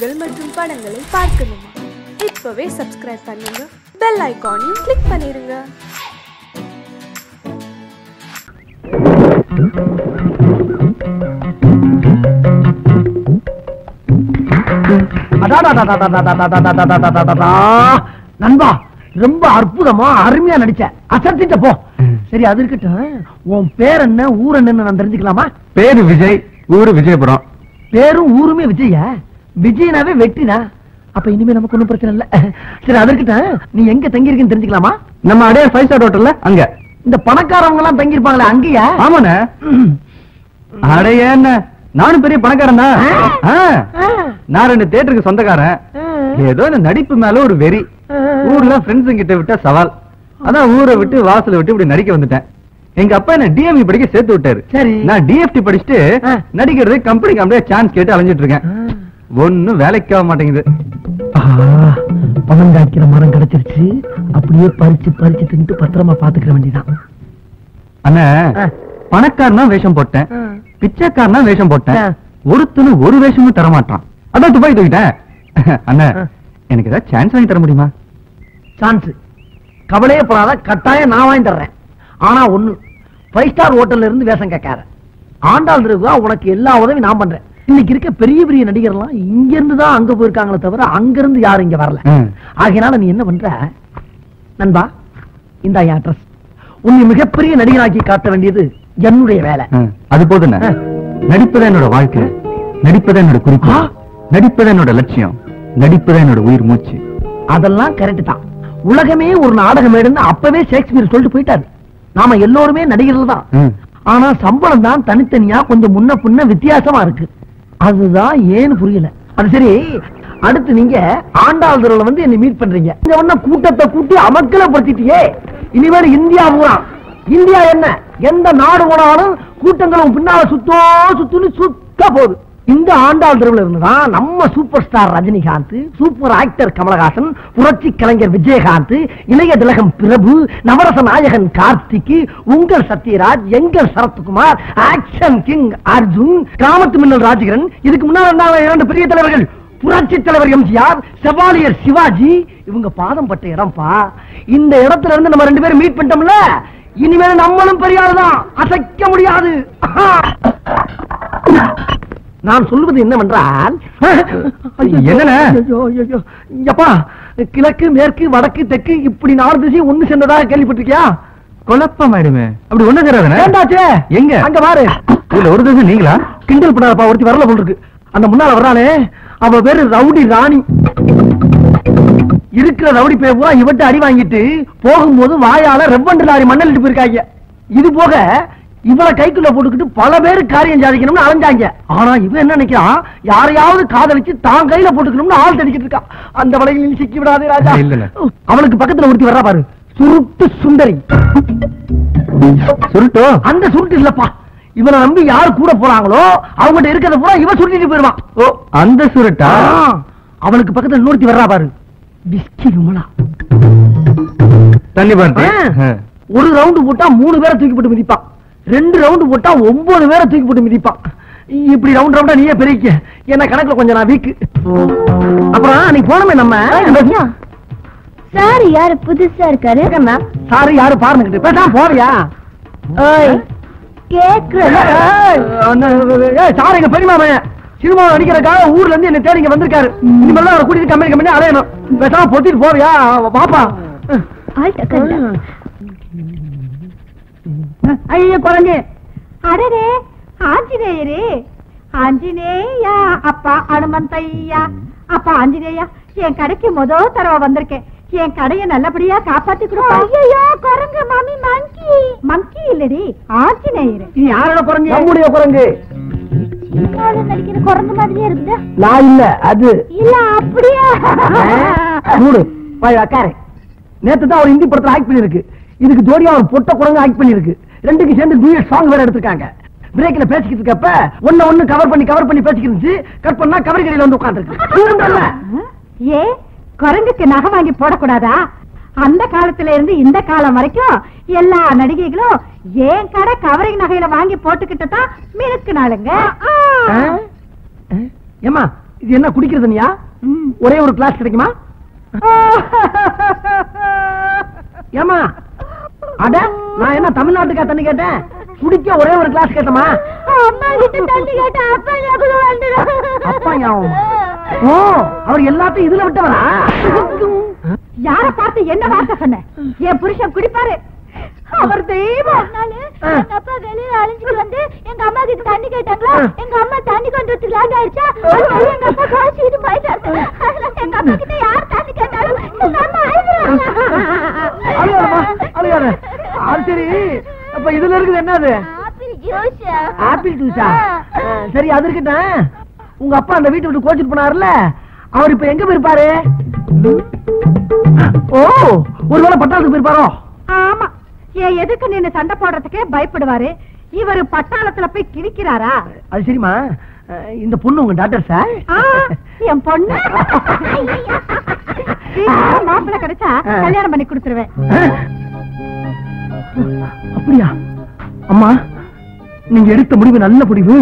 நிகழ்ச்சிகள் மற்றும் படங்களை பார்க்கணுமா? இப்பவே சப்ஸ்கிரைப் பண்ணுங்க, பெல் ஐகானையும் கிளிக் பண்ணிருங்க. நண்பா, ரொம்ப அற்புதமா அருமையா நடிச்ச, அசத்திட்ட போ. சரி, அது இருக்கட்டும். உன் பேர் என்ன, ஊர் என்னன்னு நான் தெரிஞ்சுக்கலாமா? பேரு விஜய், ஊரு விஜயபுரம். பேரும் ஊருமே விஜய? விஜயனாவே வெட்டினா? அப்ப இனிமே நமக்கு ஒண்ணும் பிரச்சனை இல்ல. சரி, அது இருக்கட்டும். நீ எங்க தங்கி இருக்கேன்னு தெரிஞ்சுக்கலாமா? நம்ம அடைய 5 ஸ்டார் ஹோட்டல்ல. அங்க இந்த பணக்காரவங்க எல்லாம் தங்கி இருப்பாங்களே, அங்கயா? ஆமாண்ணே. அடைய என்ன, நானும் பெரிய பணக்காரன் தான். நான் 2 தியேட்டருக்கு சொந்தக்காரன். ஏதோ இந்த நடிப்பு மேல ஒரு வெறி. ஊர்ல ஃப்ரெண்ட்ஸ் கிட்ட விட்ட சவால். அதான் ஊரை விட்டு வாசலை விட்டு இப்படி நடிக்க வந்துட்டேன். எங்க அப்பா என்ன டிஎம்இ படிக்க சேர்த்து விட்டாரு. சரி, நான் டிஎஃப்டி படிச்சுட்டு நடிக்கிறது கம்பெனி சான்ஸ் கேட்டு அலைஞ்சிட்டு இருக்கேன். ஒண்ணும் வேலைக்கு ஆக மாட்டேங்குது. பணம் காய்க்கிற மரம் கிடைச்சிருச்சு. அப்படியே பறிச்சு பறிச்சு தின்ட்டு பத்திரமா பாத்துக்கிற வேண்டியதான். அண்ணா, பணக்காரனா வேஷம் போட்டேன், பிச்சைக்காரனா வேஷம் போட்டேன். ஒருத்தனு ஒரு வேஷமும் தர மாட்டான். அதான் துபாய் தூக்கிட்டேன். அண்ணா, எனக்கு ஏதாவது சான்ஸ் வாங்கி தர முடியுமா? சான்ஸ் கவலையே போறாத, கட்டாயம் நான் வாங்கி தர்றேன். ஆனா ஒண்ணு, 5 ஸ்டார் ஹோட்டல்ல இருந்து வேஷம் கேட்காத. ஆண்டாள் திருவிழா உனக்கு எல்லா உதவியும் நான் பண்றேன். இன்னைக்கு இருக்க பெரிய பெரிய நடிகர்லாம் இங்க இருந்து தான் அங்க போயிருக்காங்களே தவிர அங்க இருந்து யாரும் இங்க வரல. ஆகையினால நீ என்ன பண்ற நண்பா, இந்த அட்ரஸ். உன்னை மிகப்பெரிய நடிகராக்கி காட்ட வேண்டியது என்னுடைய வேலை. அது போதும். நடிப்பதா என்னோட வாழ்க்கை, நடிப்பதா என்னோட குறிப்பு, நடிப்பதா என்னோட லட்சியம், நடிப்பதா என்னோட உயிர் மூச்சு. அதெல்லாம் கரெக்ட் தான். உலகமே ஒரு நாடகம் எடுன்னு அப்பவே ஷேக்ஸ்பியர் சொல்லிட்டு போயிட்டாரு. நாம எல்லோருமே நடிகர்கள் தான். ஆனா சம்பளம் தான் தனித்தனியா கொஞ்சம் முன்ன பின்ன வித்தியாசமா இருக்கு. அதுதான் ஏன்னு புரியல. அது சரி, அடுத்து நீங்க ஆண்டாள் தெருவுல வந்து என்ன மீட் பண்றீங்க. இந்த ஒண்ணு கூட்டத்தை கூட்டி அமக்கலப்படுத்திட்டியே. இனிமேல் இந்தியா பூரா, இந்தியா என்ன எந்த நாடு போனாலும் கூட்டங்களும் பின்னால சுத்துன்னு சுத்த போகுது. இந்த ஆண்டாள் தெருவுல இருந்துதான் நம்ம super star Rajinikanth, super actor Kamal Haasan, புரட்சி கலைஞர் விஜயகாந்த், இளைய திலகம் பிரபு, நவரச நாயகன் கார்த்திக், உங்கள் சத்யராஜ், எங்கள் சரத்குமார், ஆக்ஷன் கிங் அர்ஜுன், கிராமத்து மின்னல் ராஜகிரன், இதுக்கு முன்னால் 2 பெரிய தலைவர்கள், புரட்சி தலைவர் எம்ஜிஆர், செவாலியர் சிவாஜி, இவங்க பாதம் பட்ட இடம்பா. இந்த இடத்துல இருந்து நம்ம 2 பேரும் மீட் பண்ணிட்டோம்ல, இனிமேல் நம்மளும் பெரிய ஆளுதான், அசைக்க முடியாது. நான் சொல்லுவது என்னவென்றால், கிழக்கு மேற்கு வடக்கு தெற்கு இப்படி 4 திசையும் ஒண்ணு சேர்ந்ததாக கேள்விப்பட்டிருக்கியா? குழப்பமாயிடுமே. அப்படி ஒண்ணு சேராதே. எங்க அங்க பாரு, இதுல ஒரு திசை நீங்களா? கிண்டல் பண்ணாதப்பா, ஒருத்தி வரல போல் இருக்கு. அந்த முன்னால வர்றானே, அவ பேரு ரவுடி ராணி. இருக்கிற ரவுடி பேர் பூரா இவட்ட அடி வாங்கிட்டு போகும்போது வாயால ரெவண்டு லாரி மண்ணலிட்டு போயிருக்காங்க. இது போக இவளை கைக்குள்ள போட்டுக்கிட்டு பல பேரு காரியம் சாதிக்கணும்னு அலைஞ்சாங்க. ஆனா இவன் என்ன நினைக்கிறான், யாரையாவது காதலிச்சு தான் கையில போட்டுக்கணும்னு ஆள் தடிக்கிட்டு இருக்கான். அந்த வலையில் சிக்கி விடாதே ராஜா. அவனுக்கு பக்கத்துல ஒருத்தி வர்றா பாரு, சுருட்டு சுந்தரி. சுருட்டோ? அந்த சுருட்டு இல்லப்பா, இவனை நம்பி யாரு கூட போறாங்களோ அவங்ககிட்ட இருக்கிறத பூரா இவன் சுருட்டிட்டு போயிருவான். ஓ, அந்த சுருட்டா? அவனுக்கு பக்கத்துல இன்னொருத்தி வர்றா பாரு, பிஸ்கி விமலா. தண்ணி பாரு. ஒரு ரவுண்டு போட்டா 3 பேரை தூக்கி போட்டு மிதிப்பான், 2 ரவுண்டு போட்டா 9 பேரை தூக்கி போட்டு மிதிப்பான். இப்படி ரவுண்ட் ரவுண்டா நீயே பெருக்க, என்ன கணக்குல கொஞ்சம் நான் வீக்கு. அப்புறம் நீ போனமே நம்ம சார் யாரு புதுசா இருக்காரு? சாரு யாரு பாருங்க, பேசாம போறியா? சார் எங்க பெரியமாமன் சினிமா நடிக்கிறதுக்காக ஊர்ல இருந்து என்ன தேடி வந்திருக்காரு. இனிமேல் அவரை கூட்டிட்டு கம்பெனி அலையணும். பேசாம பொத்திட்டு போறியா? பாப்பா ஐயோ குழந்தை. அடரே ஆஞ்சநேயரே, ஆஞ்சநேயா அப்பா அனுமந்தையா. அப்பா ஆஞ்சநேயா, என் கடைக்கு முதல் தடவை வந்திருக்கேன். என் கடையை நல்லபடியா காப்பாத்திக்கணும். ஐயோ குரங்கு மாமி, மங்கி. மங்கி இல்லடி, ஆஞ்சநேயர். நீ யாரோட குரங்கு? நம்முடைய குரங்கு. நடிக்கிற குரங்கு மாதிரியே இருக்குது. நான் இல்ல, அது இல்ல. அப்படியா? நேத்து தான் ஒரு ஹிந்தி படத்துல ஆக்ட் பண்ணிருக்கு. இதுக்கு ஜோடியா ஒரு பொட்ட குரங்கு ஆக்ட் பண்ணிருக்கு. 2க்கும் சேர்ந்து டூயட் சாங் வேற எடுத்திருக்காங்க. பிரேக்ல பேசிக்கிட்டு இருக்கப்ப ஒண்ணு கவர் பண்ணி பேசிக்கிட்டு இருந்துச்சு. கட் பண்ணா கவரி கடையில வந்து உட்கார்ந்துருக்கு. ஏ, குரங்குக்கு நகை வாங்கி போடக்கூடாதா? அந்த காலத்துல இருந்து இந்த காலம் வரைக்கும் எல்லா நடிகைகளும் ஏன் கடை கவரிங் நகையில வாங்கி போட்டுக்கிட்டு தான் மினுக்கு நாளுங்க. ஏமா இது என்ன குடிக்கிறது தண்ணியா? ஒரே ஒரு கிளாஸ் கிடைக்குமா? ஏமா அட நான் என்ன தமிழ்நாட்டுக்கா தண்ணி கேட்டேன்? குடிக்க ஒரே ஒரு கிளாஸ் கேட்டமா? அப்பா ஞாபகம். ஓ அவர் எல்லாத்தையும் இதுல விட்டவரா? யார பார்த்து என்ன வார்த்தை சொன்ன? என் புருஷன் குடிப்பாரு, அவர் தெய்வம். எங்க அப்பா வெளியில அழிஞ்சிட்டு வந்து எங்க அம்மா கிட்ட தண்ணி கேட்டாங்களா, எங்க அம்மா தண்ணி கொண்டு வந்து லேட் ஆயிடுச்சா, எங்க அப்பா காய்ச்சிட்டு போயிட்டாரு. எங்க அப்பா கிட்ட யார் தண்ணி கேட்டாலும் எங்க அம்மா அழுகாத. அது சரி, அப்ப இதுல இருக்குது என்னது? ஆப்பிள் ஜூஸா? சரி அது இருக்கட்டும். உங்க அப்பா அந்த வீட்டை விட்டு கோச்சிட்டு போனாருல, அவர் இப்ப எங்க போயிருப்பாரு? ஓ ஒருவேளை பட்டாளத்துக்கு போயிருப்பாரோ? ஆமா, ஏன் எதுக்கு நின்னு சண்டை போடுறதுக்கே பயப்படுவாரு. இவரு பட்டாளத்துல போய் கிழிக்கிறாரா? அது சரிமா, இந்த பொண்ணு உங்க டாக்டர் சார்? என் பொண்ணு மாப்பிள்ள கிடைச்சா கல்யாணம் பண்ணி கொடுத்துருவேன். அப்படியா? அம்மா நீங்க எடுத்த முடிவு நல்ல முடிவு,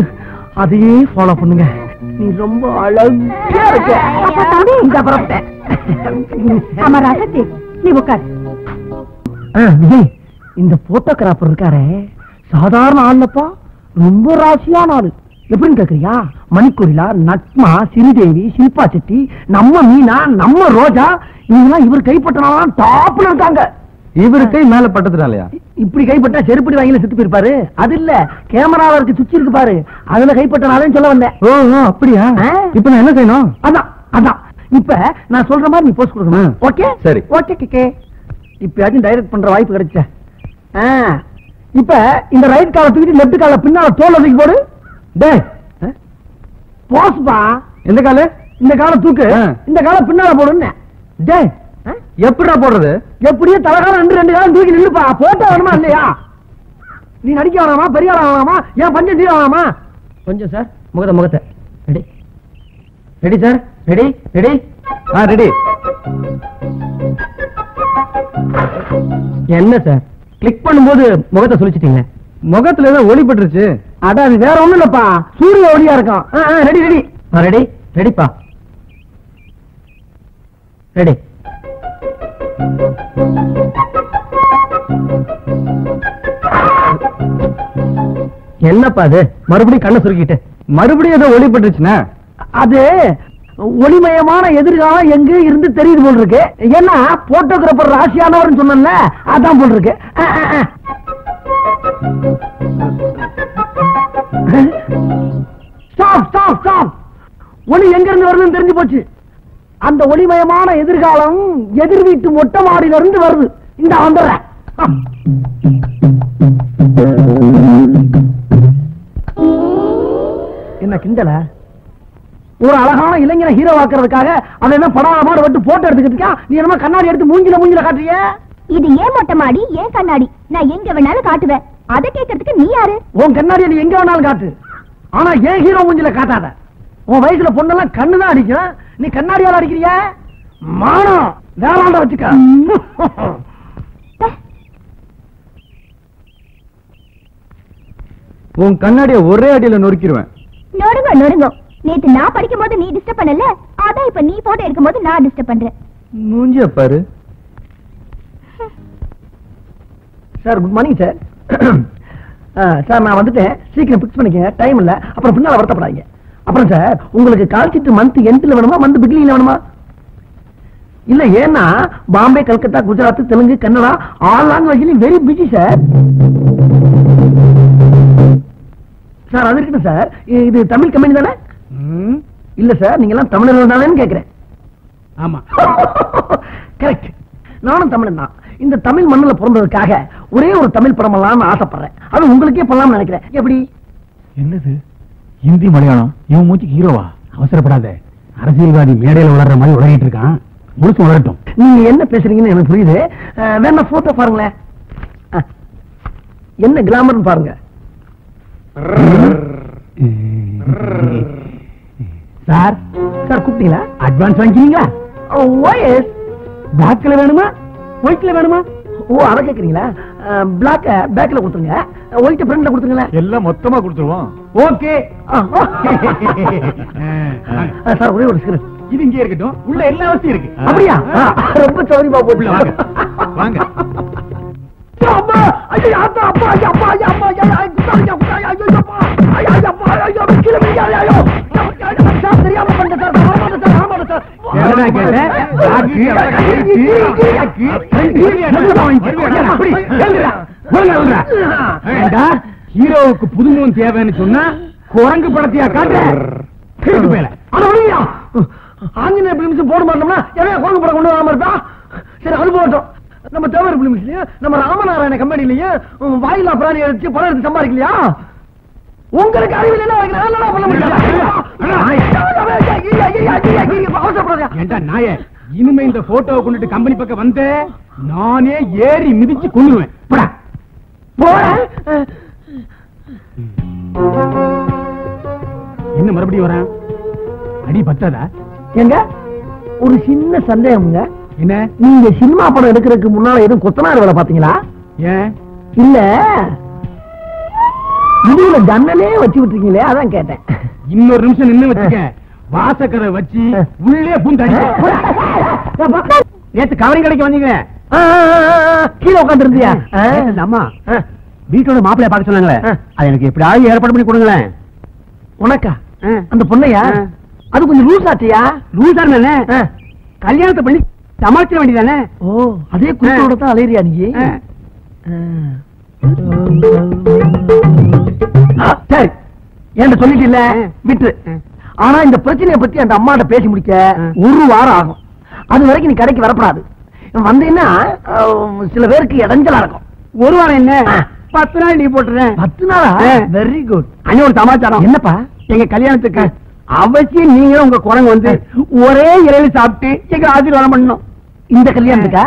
அதையே ஃபாலோ பண்ணுங்க. நீ ரொம்ப அழகா இருக்க. ஆமா ராசத்தி, நீ உட்கார். விஜய், இந்த போட்டோகிராஃபர் இருக்காரே சாதாரண ஆள்லப்பா, ரொம்ப ராசியான ஆளு. எப்படின்னு கேக்குறியா? மணிக்கொரிலா, நட்மா, ஸ்ரீதேவி, ஷில்பா செட்டி, நம்ம மீனா, நம்ம ரோஜா, இவங்கெல்லாம் இவர் கைப்பற்றினாலும் டாப்ல இருக்காங்க. இவரு கை மேல பட்டதுனாலயா? இப்படி கைப்பட்டா செருப்படி வாங்கில செத்து போயிருப்பாரு. அது இல்ல, கேமரால இருக்கு சுவிட்ச் இருக்கு பாரு, அதுல கைப்பற்றினாலும் சொல்ல வந்தேன். ஓ அப்படியா? இப்ப நான் என்ன செய்யணும்? அதான் இப்ப நான் சொல்ற மாதிரி நீ போஸ்ட் கொடுக்கணும். ஓகே சரி. ஓகே கேக்கே. இப்பயாச்சும் டைரக்ட் பண்ற வாய்ப்பு கிடைச்ச. இப்ப இந்த ரைட் கால தூக்கிட்டு லெஃப்ட் கால பின்னால தோல்ல தூக்கி போடு. டேய் போஸ்பா, இந்த கால தூக்கு, இந்த கால பின்னால போடுன்னு. டேய் எப்படிடா போடுறது? எப்படியே தலகாலம் ரெண்டு காலம் தூக்கி நில்லுப்பா. போட்டோ வேணுமா இல்லையா? நீ நடிக்க வேணாமா, பெரிய ஆளா வேணாமா, ஏன் பஞ்சம் தீர வேணாமா? கொஞ்சம் சார் முகத்தை ready ready sir, ready ready ready. என்ன சார் கிளிக் பண்ணும்போது முகத்தை சொல்லிச்சிட்டீங்க? முகத்துல ஏதோ ஒளி பட்டுருச்சு. அட அது வேற ஒண்ணும் இல்லப்பா, சூரிய ஒளியா இருக்கும். ரெடி ரெடி ரெடி ரெடிப்பா, ரெடி. என்னப்பா அது மறுபடியும் கண்ணை சுருக்கிட்டு? மறுபடியும் ஏதோ ஒளி பட்டுருச்சுன்னா அது ஒளிமயமான எதிர்காலம் எங்க இருந்து தெரியுது போல் இருக்கு. ஏன்னா போட்டோகிராபர் ராசியானவர் சொன்னல, அதான் போல் இருக்கு. Stop stop stop. ஒளி எங்க இருந்து வருதுன்னு தெரிஞ்சு போச்சு. அந்த ஒளிமயமான எதிர்காலம் எதிர் வீட்டு மொட்டை மாடியில இருந்து வருது. இந்த வந்துடுற என்ன கிண்டல? ஒரு அழகான இளைஞரை ஹீரோ ஆக்குறதுக்காக அவன் என்ன படாத விட்டு போட்டோ எடுத்துக்கிட்டு இருக்கான். நீ என்ன கண்ணாடி எடுத்து மூஞ்சில காட்டுறிய? இது ஏன் மொட்டை மாடி, ஏன் கண்ணாடி? நான் எங்க வேணாலும் காட்டுவேன். அதை கேட்கறதுக்கு நீ யாரு? உன் கண்ணாடியை நீ எங்க வேணாலும் காட்டு, ஆனா ஏன் ஹீரோ மூஞ்சில காட்டாத. உன் வயசுல பொண்ணெல்லாம் கண்ணுதான் அடிக்கும், நீ கண்ணாடியால அடிக்கிறிய? மானம் வேளாண்ட வச்சுக்க. உன் கண்ணாடிய ஒரே அடியில நொறுக்கிடுவேன். நொறுங்க நொறுங்க. நேத்து நான் படிக்கும் போது நீ டிஸ்டர்ப் பண்ணல, அதான் இப்ப நீ போட்டோ எடுக்கும் போது நான் டிஸ்டர்ப் பண்றேன். மூஞ்சிய பாரு. Sir good morning sir. Sir நான் வந்துட்டேன், சீக்கிரம் பிக்ஸ் பண்ணிக்கங்க, டைம் இல்ல, அப்புறம் பின்னால வருத்தப்படாதீங்க. அப்புறம் சார் உங்களுக்கு கால் ஷீட் மந்த் எண்ட்ல வேணுமா, மந்த் பிகினிங்ல வேணுமா? இல்ல ஏன்னா பாம்பே, கல்கத்தா, குஜராத், தெலுங்கு, கன்னடா ஆல் லாங்குவேஜ்லயும் வெரி பிஸி சார். சார் அது இருக்கட்டும் சார், இது தமிழ் கம்பெனி தானே? இல்ல சார் நீங்க எல்லாம் தமிழர்கள் தானேன்னு கேக்குறேன். ஆமா கரெக்ட், நானும் தமிழன் தான். இந்த தமிழ் மண்ணுல பிறந்ததுக்காக ஒரே ஒரு தமிழ் படம் எல்லாம் ஆசைப்படுறேன். அது உங்களுக்கே பண்ணலாம்னு நினைக்கிறேன். எப்படி? என்னது ஹிந்தி மலையாளம்? இவன் மூச்சுக்கு ஹீரோவா? அவசரப்படாத, அரசியல்வாதி மேடையில வளர்ற மாதிரி உலகிட்டு இருக்கான், முழுக்க வளரட்டும். நீங்க என்ன பேசுறீங்கன்னு எனக்கு புரியுது. வேணா போட்டோ பாருங்களேன். என்ன கிளாமர்னு பாருங்க. சார் சார் கூப்பிட்டீங்களா? அட்வான்ஸ் வாங்கிக்கிறீங்களா? ஓஎஸ் பேக்ல வேணுமா ஒயிட்ல வேணுமா? ஓ அதை கேக்குறீங்களா? பிளாக் பேக்ல கொடுத்துருங்க, ஒயிட் ஃப்ரண்ட்ல கொடுத்துங்களேன். எல்லாம் மொத்தமா கொடுத்துருவோம். ஓகே சார் ஒரே ஒரு சிகரெட். இது இங்கே இருக்கட்டும், உள்ள எல்லா வசதியும் இருக்கு. அப்படியா? ரொம்ப சௌரியமா போட்டு வாங்க வாங்க. அம்மா ஐயா அப்பா அப்பா ஐயா அப்பா ஐயா அப்பா ஐயா குத்தாங்க குத்தாங்க ஐயோ அப்பா ஐயா அப்பா ஐயா கீழ விழுங்க ஐயோ சார் தெரியாம பண்ண சார் ஆமாடா சார் என்ன கேட்ட? ஹீரோவுக்கு புதுமுகம் தேவைன்னு சொன்னா குரங்கு படத்தையா காட்டு. ஆஞ்சநேய பிலிம்ஸ் போட மாட்டோம்னா எவ்வளவு குரங்கு படம் கொண்டு வராம இருப்பா? சரி அது போட்டோம். நம்ம தேவர் பிலிம்ஸ்லயும் நம்ம ராமநாராயண கம்பெனிலயும் வாயிலா பிராணி எடுத்து படம் எடுத்து சம்பாதிக்கலையா? உங்களுக்கு அறிவில் என்ன பண்ண முடியாது. நாய இனிமே இந்த போட்டோவை கொண்டுட்டு கம்பெனி பக்கம் வந்து நானே ஏறி மிதிச்சு கொள்ளுவேன். என்ன மறுபடியும் வரேன்? அடி பத்தாதா? எங்க ஒரு சின்ன சந்தேகம்ங்க. என்ன? நீங்க சினிமா படம் எடுக்கிறதுக்கு முன்னால எதுவும் கொத்தனார் வேலை பாத்தீங்களா? ஏன் இல்ல இதுல ஜன்னலே வச்சு விட்டுருக்கீங்களே, அதான் கேட்டேன். இன்னொரு நிமிஷம் நின்னு வச்சுக்க, வாசக்கரை வச்சு உள்ளே பூந்தாடி. நேத்து கவரிங் கடைக்கு வந்தீங்க, கீழே உட்காந்து இருந்தியா? அம்மா வீட்டோட மாப்பிள்ளைய பார்க்க சொன்னாங்களே, அது எனக்கு எப்படியாவது ஏற்பாடு பண்ணி கொடுங்களேன். உனக்கா? அந்த பொண்ணையா? அது கொஞ்சம் லூஸ் ஆச்சியா? லூசா தானே, கல்யாணத்தை பண்ணி சமாளிக்க வேண்டியதானே. ஓ அதே குடும்பத்தோட தான் அலையிறியா நீ? சரி என்ன சொல்லிட்டு இல்ல விட்டு. ஆனா இந்த பிரச்சனையை பத்தி அந்த அம்மாட்ட பேசி முடிக்க ஒரு வாரம் ஆகும். அது வரைக்கும் நீ கடைக்கு வரப்படாது. வந்தீங்கன்னா சில பேருக்கு இடைஞ்சலா இருக்கும். ஒரு வாரம் என்ன, 10 நாள் லீவ் போட்டுறேன். 10 நாளா? Very good. அண்ணே ஒரு சமாச்சாரம். என்னப்பா? எங்க கல்யாணத்துக்கு அவசியம் நீங்களும் உங்க குரங்கு வந்து ஒரே இரவு சாப்பிட்டு எங்க ஆசீர்வாதம் பண்ணணும். இந்த கல்யாணத்துக்கா?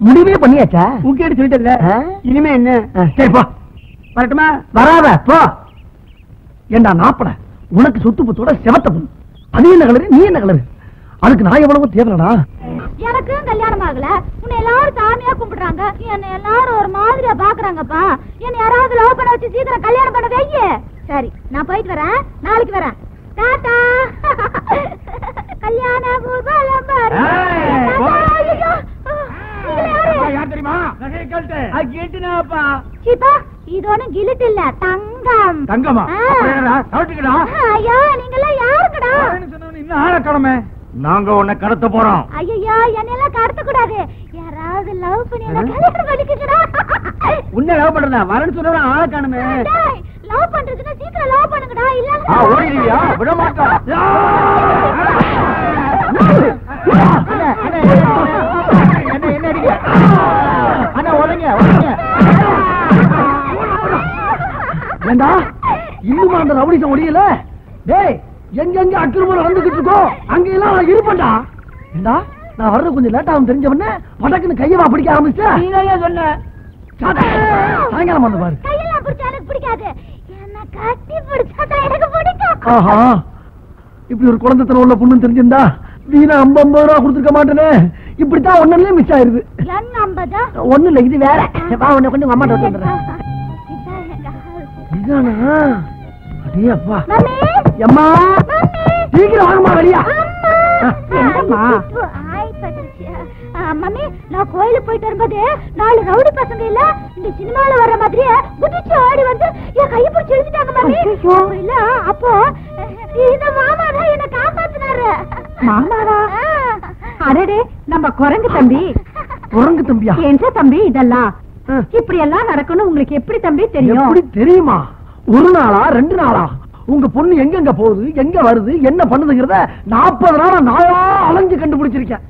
முடிவே பண்ணியாச்சா? உங்ககிட்ட சொல்லிட்டல, இனிமே என்ன? சரி போ. வரட்டுமா? வராத போ. ஏண்டா நாப்பட, உனக்கு சொத்து புத்தோட செவத்த பொண்ணு, அது என்ன கலரு நீ என்ன கலரு? அதுக்கு நான் எவ்வளவு தேவைடா? எனக்கும் கல்யாணம் ஆகல, உன்னை எல்லாரும் சாமியா கும்பிடுறாங்க, என்ன எல்லாரும் ஒரு மாதிரியா பாக்குறாங்கப்பா. என்ன யாராவது லவ் பண்ண வச்சு சீக்கிரம் கல்யாணம் பண்ண வைங்க. சரி நான் போயிட்டு வரேன், நாளைக்கு வரேன். டாடா. கல்யாண பூபாலம் பாரு. இதோட கிலிட் இல்ல, தங்கம். தங்கமா? ஐயோ நீங்கெல்லாம் யாருக்குடா? நாங்க உன்னை கடத்த போறோம். ஐயோ என்னெல்லாம் கடத்த கூடாது, யாராவது லவ் பண்ணி என்ன கல்யாணம் பண்ணிக்கடா. உன்னை லவ் பண்றதா? வரன்னு சொன்னா ஆள காணுமே. லவ் பண்றதுன்னா சீக்கிரம் லவ் பண்ணுங்கடா, இல்ல ஓடிடுவியா? விட மாட்டோம். ஏண்டா இன்னும் அந்த ரவுடிசம் ஒடியல? டேய் எங்க அக்கிரமம் வந்துகிட்டு இருக்கோம், அங்கெல்லாம் நான் இருப்பேன்டா. ஏண்டா நான் வர்றது கொஞ்சம் லேட் ஆகும் தெரிஞ்சவன படக்குன்னு கையவா பிடிக்க ஆரம்பிச்சா? நீங்க சொன்ன சாயங்காலம் வந்து பாரு. கையெல்லாம் பிடிச்சா எனக்கு பிடிக்காது, என்ன கட்டி பிடிச்சா எனக்கு பிடிக்கும். ஆஹா இப்படி ஒரு குழந்தைத்தனம் உள்ள பொண்ணு தெரிஞ்சிருந்தா வீணா 50 ரூபா கொடுத்துருக்க மாட்டேனே. இப்படித்தான் ஒன்னே மிஸ் ஆயிருது. ஒண்ணு இல்ல இது வேற. வா உன்னை கொண்டு அம்மா வந்துடுறேன். இதானா? அடே அப்பா. அம்மா சீக்கிரம் வாங்கம்மா வெளியா. மம்மி நான் கோயிலுக்கு போயிட்டு வரும்போது 4 ரவுடி பசங்க இல்ல இந்த சினிமால வர்ற மாதிரியே குதிச்சு ஆடி வந்து என் கையை பிடிச்சி இழுத்துட்டாங்க மம்மி. இல்ல அப்போ இந்த மாமா தான் என்ன காப்பாத்தினாரு. மாமாவா? அடடே நம்ம குரங்கு தம்பி. குரங்கு தம்பியா? என்ன தம்பி இதெல்லாம்? இப்படி எல்லாம் நடக்கணும் உங்களுக்கு எப்படி தம்பி தெரியும்? எப்படி தெரியுமா? ஒரு நாளா 2 நாளா உங்க பொண்ணு எங்க போகுது, எங்க வருது, என்ன பண்ணுதுங்கிறத 40 நாளா நாளா அலைஞ்சு கண்டுபிடிச்சிருக்கேன்.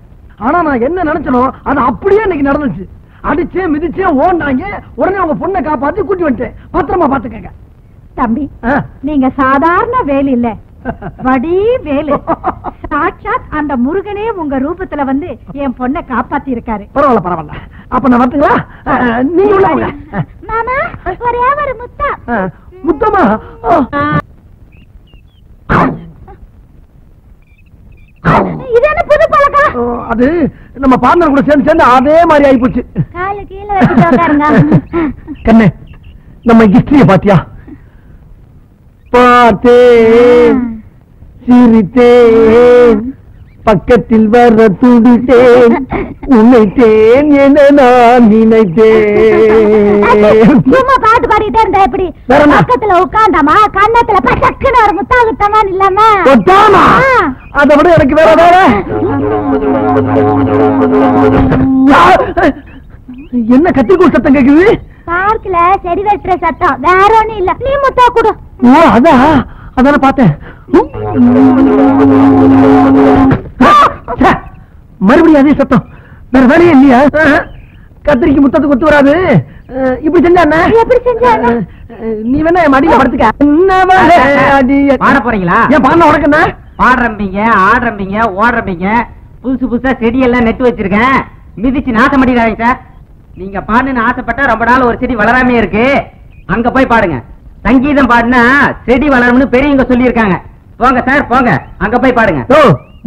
ஆனா நான் என்ன நினைச்சனோ அது அப்படியே இன்னைக்கு நடந்துச்சு. அடிச்சே மிதிச்சே ஓண்டாங்க. உடனே உங்க பொண்ணை காப்பாத்தி கூட்டி வந்துட்டேன். பத்திரமா பாத்துக்கங்க தம்பி. நீங்க சாதாரண வேலை இல்ல, வடி வேலை. சாட்சாத் அந்த முருகனே உங்க ரூபத்துல வந்து என் பொண்ணை காப்பாத்தி இருக்காரு. பரவாயில்ல பரவாயில்ல. அப்ப நான் வரட்டுங்களா? நீங்க உள்ள வாங்க. மாமா ஒரே ஒரு முத்தா. முத்தமா? இது என்ன புது பழக்கம்? அது நம்ம பார்ட்னர் கூட சேர்ந்து சேர்ந்து அதே மாதிரி ஆயி போச்சு. கால கீழே வச்சுட்டு உட்காருங்க. கண்ணே, நம்ம ஹிஸ்டரிய பாத்தியா? பார்த்தேன், சிரித்தேன், பக்கத்தில் வர துடித்தேன், உன்னைத்தேன் என நான் நினைத்தேன். சும்மா பாட்டு பாடிட்டே இருந்தா எப்படி? பக்கத்துல உட்கார்ந்தாமா கண்ணத்துல பச்சக்குன்னு ஒரு முத்தாகுத்தமா இல்லாம கொட்டாமா? அதை விட எனக்கு வேற வேற என்ன கத்திரிக்கோள் சத்தம் கேக்குது? பார்க்கல செடி வெட்டுற சத்தம், வேற ஒண்ணும் இல்ல. நீ முத்தா கொடு. ஓ அதான பார்த்தேன். மறுபடியும் அதே சத்தம், வேற வேலையே இல்லையா? கத்திரிக்கு முத்தத்துக்கு ஒத்து வராது. இப்படி செஞ்சா என்ன? எப்படி செஞ்சா? நீ வேணா என் மடியில படுத்துக்க. பாட போறீங்களா? ஏன் பாடின உனக்கு என்ன? பாடுறம்பீங்க, ஆடுறம்பீங்க, ஓடுறம்பீங்க, புதுசு புதுசா செடியெல்லாம் நெட்டு வச்சிருக்கேன், மிதிச்சு நாசம் பண்ணிடாதீங்க சார். நீங்க பாடுன்னு ஆசைப்பட்டா ரொம்ப நாள் ஒரு செடி வளராமே இருக்கு, அங்க போய் பாடுங்க. சங்கீதம் பாடுனா செடி வளரும்னு பெரியவங்க சொல்லியிருக்காங்க. போங்க சார் போங்க, அங்க போய் பாடுங்க. ஓ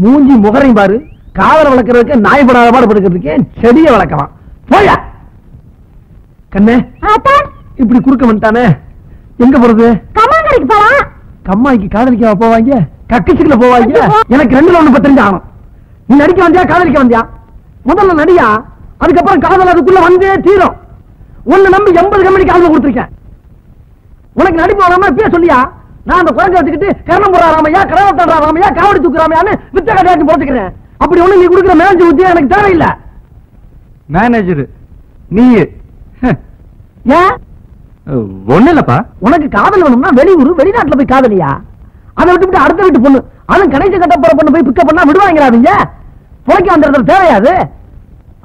மூஞ்சி முகரையும் பாரு. காதல வளர்க்கறதுக்கு நாய் படாத பாடு படுக்கிறதுக்கு செடியை வளர்க்கலாம். போயா கண்ணே, இப்படி குறுக்க வந்துட்டானே, எங்க போறது? கம்மாங்கரைக்கு போலாம். கம்மாய்க்கு காதலிக்க போவாங்க, கக்கிச்சுக்குள்ள போவாங்க. எனக்கு ரெண்டுல ஒண்ணு தெரிஞ்சு ஆகணும். நீ நடிக்க வந்தியா காதலிக்க வந்தியா? முதல்ல நடியா, அதுக்கப்புறம் காதல் அதுக்குள்ள வந்தே தீரும். ஒண்ணு நம்பி 80 கம்பெனி காதல கொடுத்துருக்கேன். உனக்கு நடிப்பு வராம இப்பயே சொல்லியா? நான் அந்த குழந்தை வச்சுக்கிட்டு கரணம் போறாராமையா, கடவுத்தாராமையா, காவடி தூக்குறாமையான்னு வித்த கடையாச்சு போட்டுக்கிறேன். அப்படி ஒண்ணு நீ கொடுக்குற மேனேஜர் உத்தியா எனக்கு தேவையில்லை. மேனேஜர் நீ ஏன்? ஒண்ணு இல்லப்பா, உனக்கு காதல் வேணும்னா வெளியூர் வெளிநாட்டுல போய் காதலியா? அதை விட்டு அடுத்த வீட்டு பொண்ணு, அதுவும் கடைசி கட்ட போற பொண்ணு போய் பிக்கப் பண்ணா விடுவாங்கிறாதீங்க. புழைக்க வந்துடுறது தேவையாது.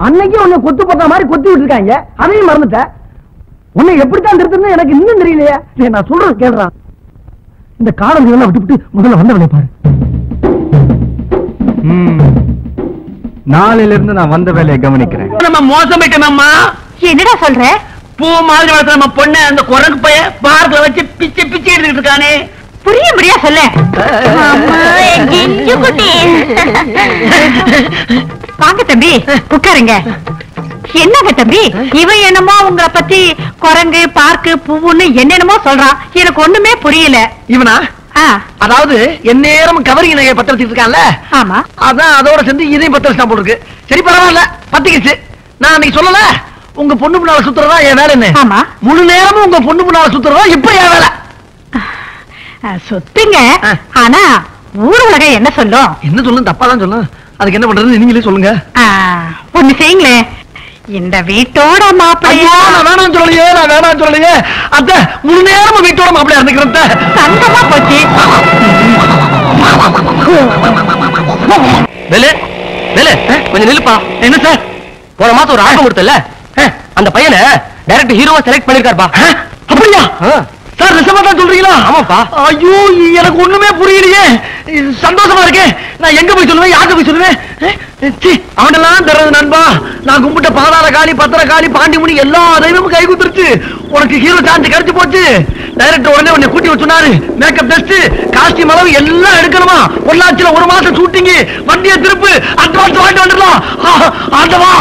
அன்னைக்கு உன்னை கொத்து போட்ட மாதிரி கொத்தி விட்டுருக்காங்க, அதையும் மறந்துட்ட. உன்னை எப்படித்தான் திருத்தணும் எனக்கு இன்னும் தெரியலையே. நான் சொல்றது கேள்றான். இந்த காதல் எல்லாம் விட்டு முதல்ல வந்த வேலையை பாரு. நாளையில இருந்து நான் வந்த வேலையை கவனிக்கிறேன். நம்ம மோசமிட்டோம்மா. என்னடா சொல்ற? பூ மாதிரி வளர்த்த நம்ம பொண்ணு அந்த குரங்கு பைய பார்க்கல வச்சு பிச்சை பிச்சை எடுத்துட்டு இருக்கானே. புரியும்படியா சொல்ல. வாங்க தம்பி உட்காருங்க. என்னங்க தம்பி, இவன் என்னமோ உங்களை பத்தி குரங்கு பார்க்கு பூவுன்னு என்னென்னமோ சொல்றான். எனக்கு ஒண்ணுமே புரியல. இவனா? அதாவது என் நேரம் கவரிங் நகையை பத்த வச்சுட்டு இருக்கான்ல. ஆமா, அதான் அதோட சேர்ந்து இதையும் பத்த வச்சுட்டான் போல இருக்கு. சரி பரவாயில்ல, பத்திக்கிச்சு. நான் அன்னைக்கு சொல்லல உங்க பொண்ணு முன்னால சுத்துறதா என் வேலை. என்ன? ஆமா, முழு நேரமும் உங்க பொண்ணு முன்னால சுத்துறதா இப்ப என் வேலை. சொத்துங்க. ஆனா ஊர் உலகம் என்ன சொல்லும்? என்ன சொல்லும்? தப்பா தான் சொல்லும். அதுக்கு என்ன பண்றது நீங்களே சொல்லுங்க. ஒண்ணு செய்யுங்களேன், இந்த வீட்டோட மாப்பிள்ளையா? நான் வேணாம் சொல்லலையே, நான் வேணாம் சொல்லலையே. அத்த முழு நேரமும் வீட்டோட மாப்பிள்ளையா இருந்துக்கிறேன். சந்தமா போச்சு. வேலு வேலு கொஞ்சம் நில்லுப்பா. என்ன சார்? போன மாசம் ஒரு ஆல்பம் கொடுத்தல, அந்த பையனை டைரக்ட் ஹீரோவா செலக்ட் பண்ணிருக்காருப்பா. அப்படியா சார்? நிஜமா தான் சொல்றீங்களா? ஆமாப்பா. ஐயோ எனக்கு ஒண்ணுமே புரியலையே. சந்தோஷமா இருக்கே. நான் எங்க போய் சொல்லுவேன், யாருக்கு போய் சொல்லுவேன்? அவனெல்லாம் தர்றது நண்பா. நான் கும்பிட்ட பாதாள காளி, பத்திர காளி, பாண்டிமுனி எல்லா தெய்வமும் கை குத்துருச்சு. உனக்கு ஹீரோ சான்ஸ் கிடைச்சு போச்சு. டைரக்டர் உடனே உன்னை கூட்டி வச்சுனாரு. மேக்கப் டெஸ்ட், காஸ்டியூம் அளவு எல்லாம் எடுக்கணுமா. பொள்ளாச்சியில 1 மாசம் ஷூட்டிங். வண்டியை திருப்பு, அட்வான்ஸ் வாங்கிட்டு வந்துடலாம். ஆண்டவா.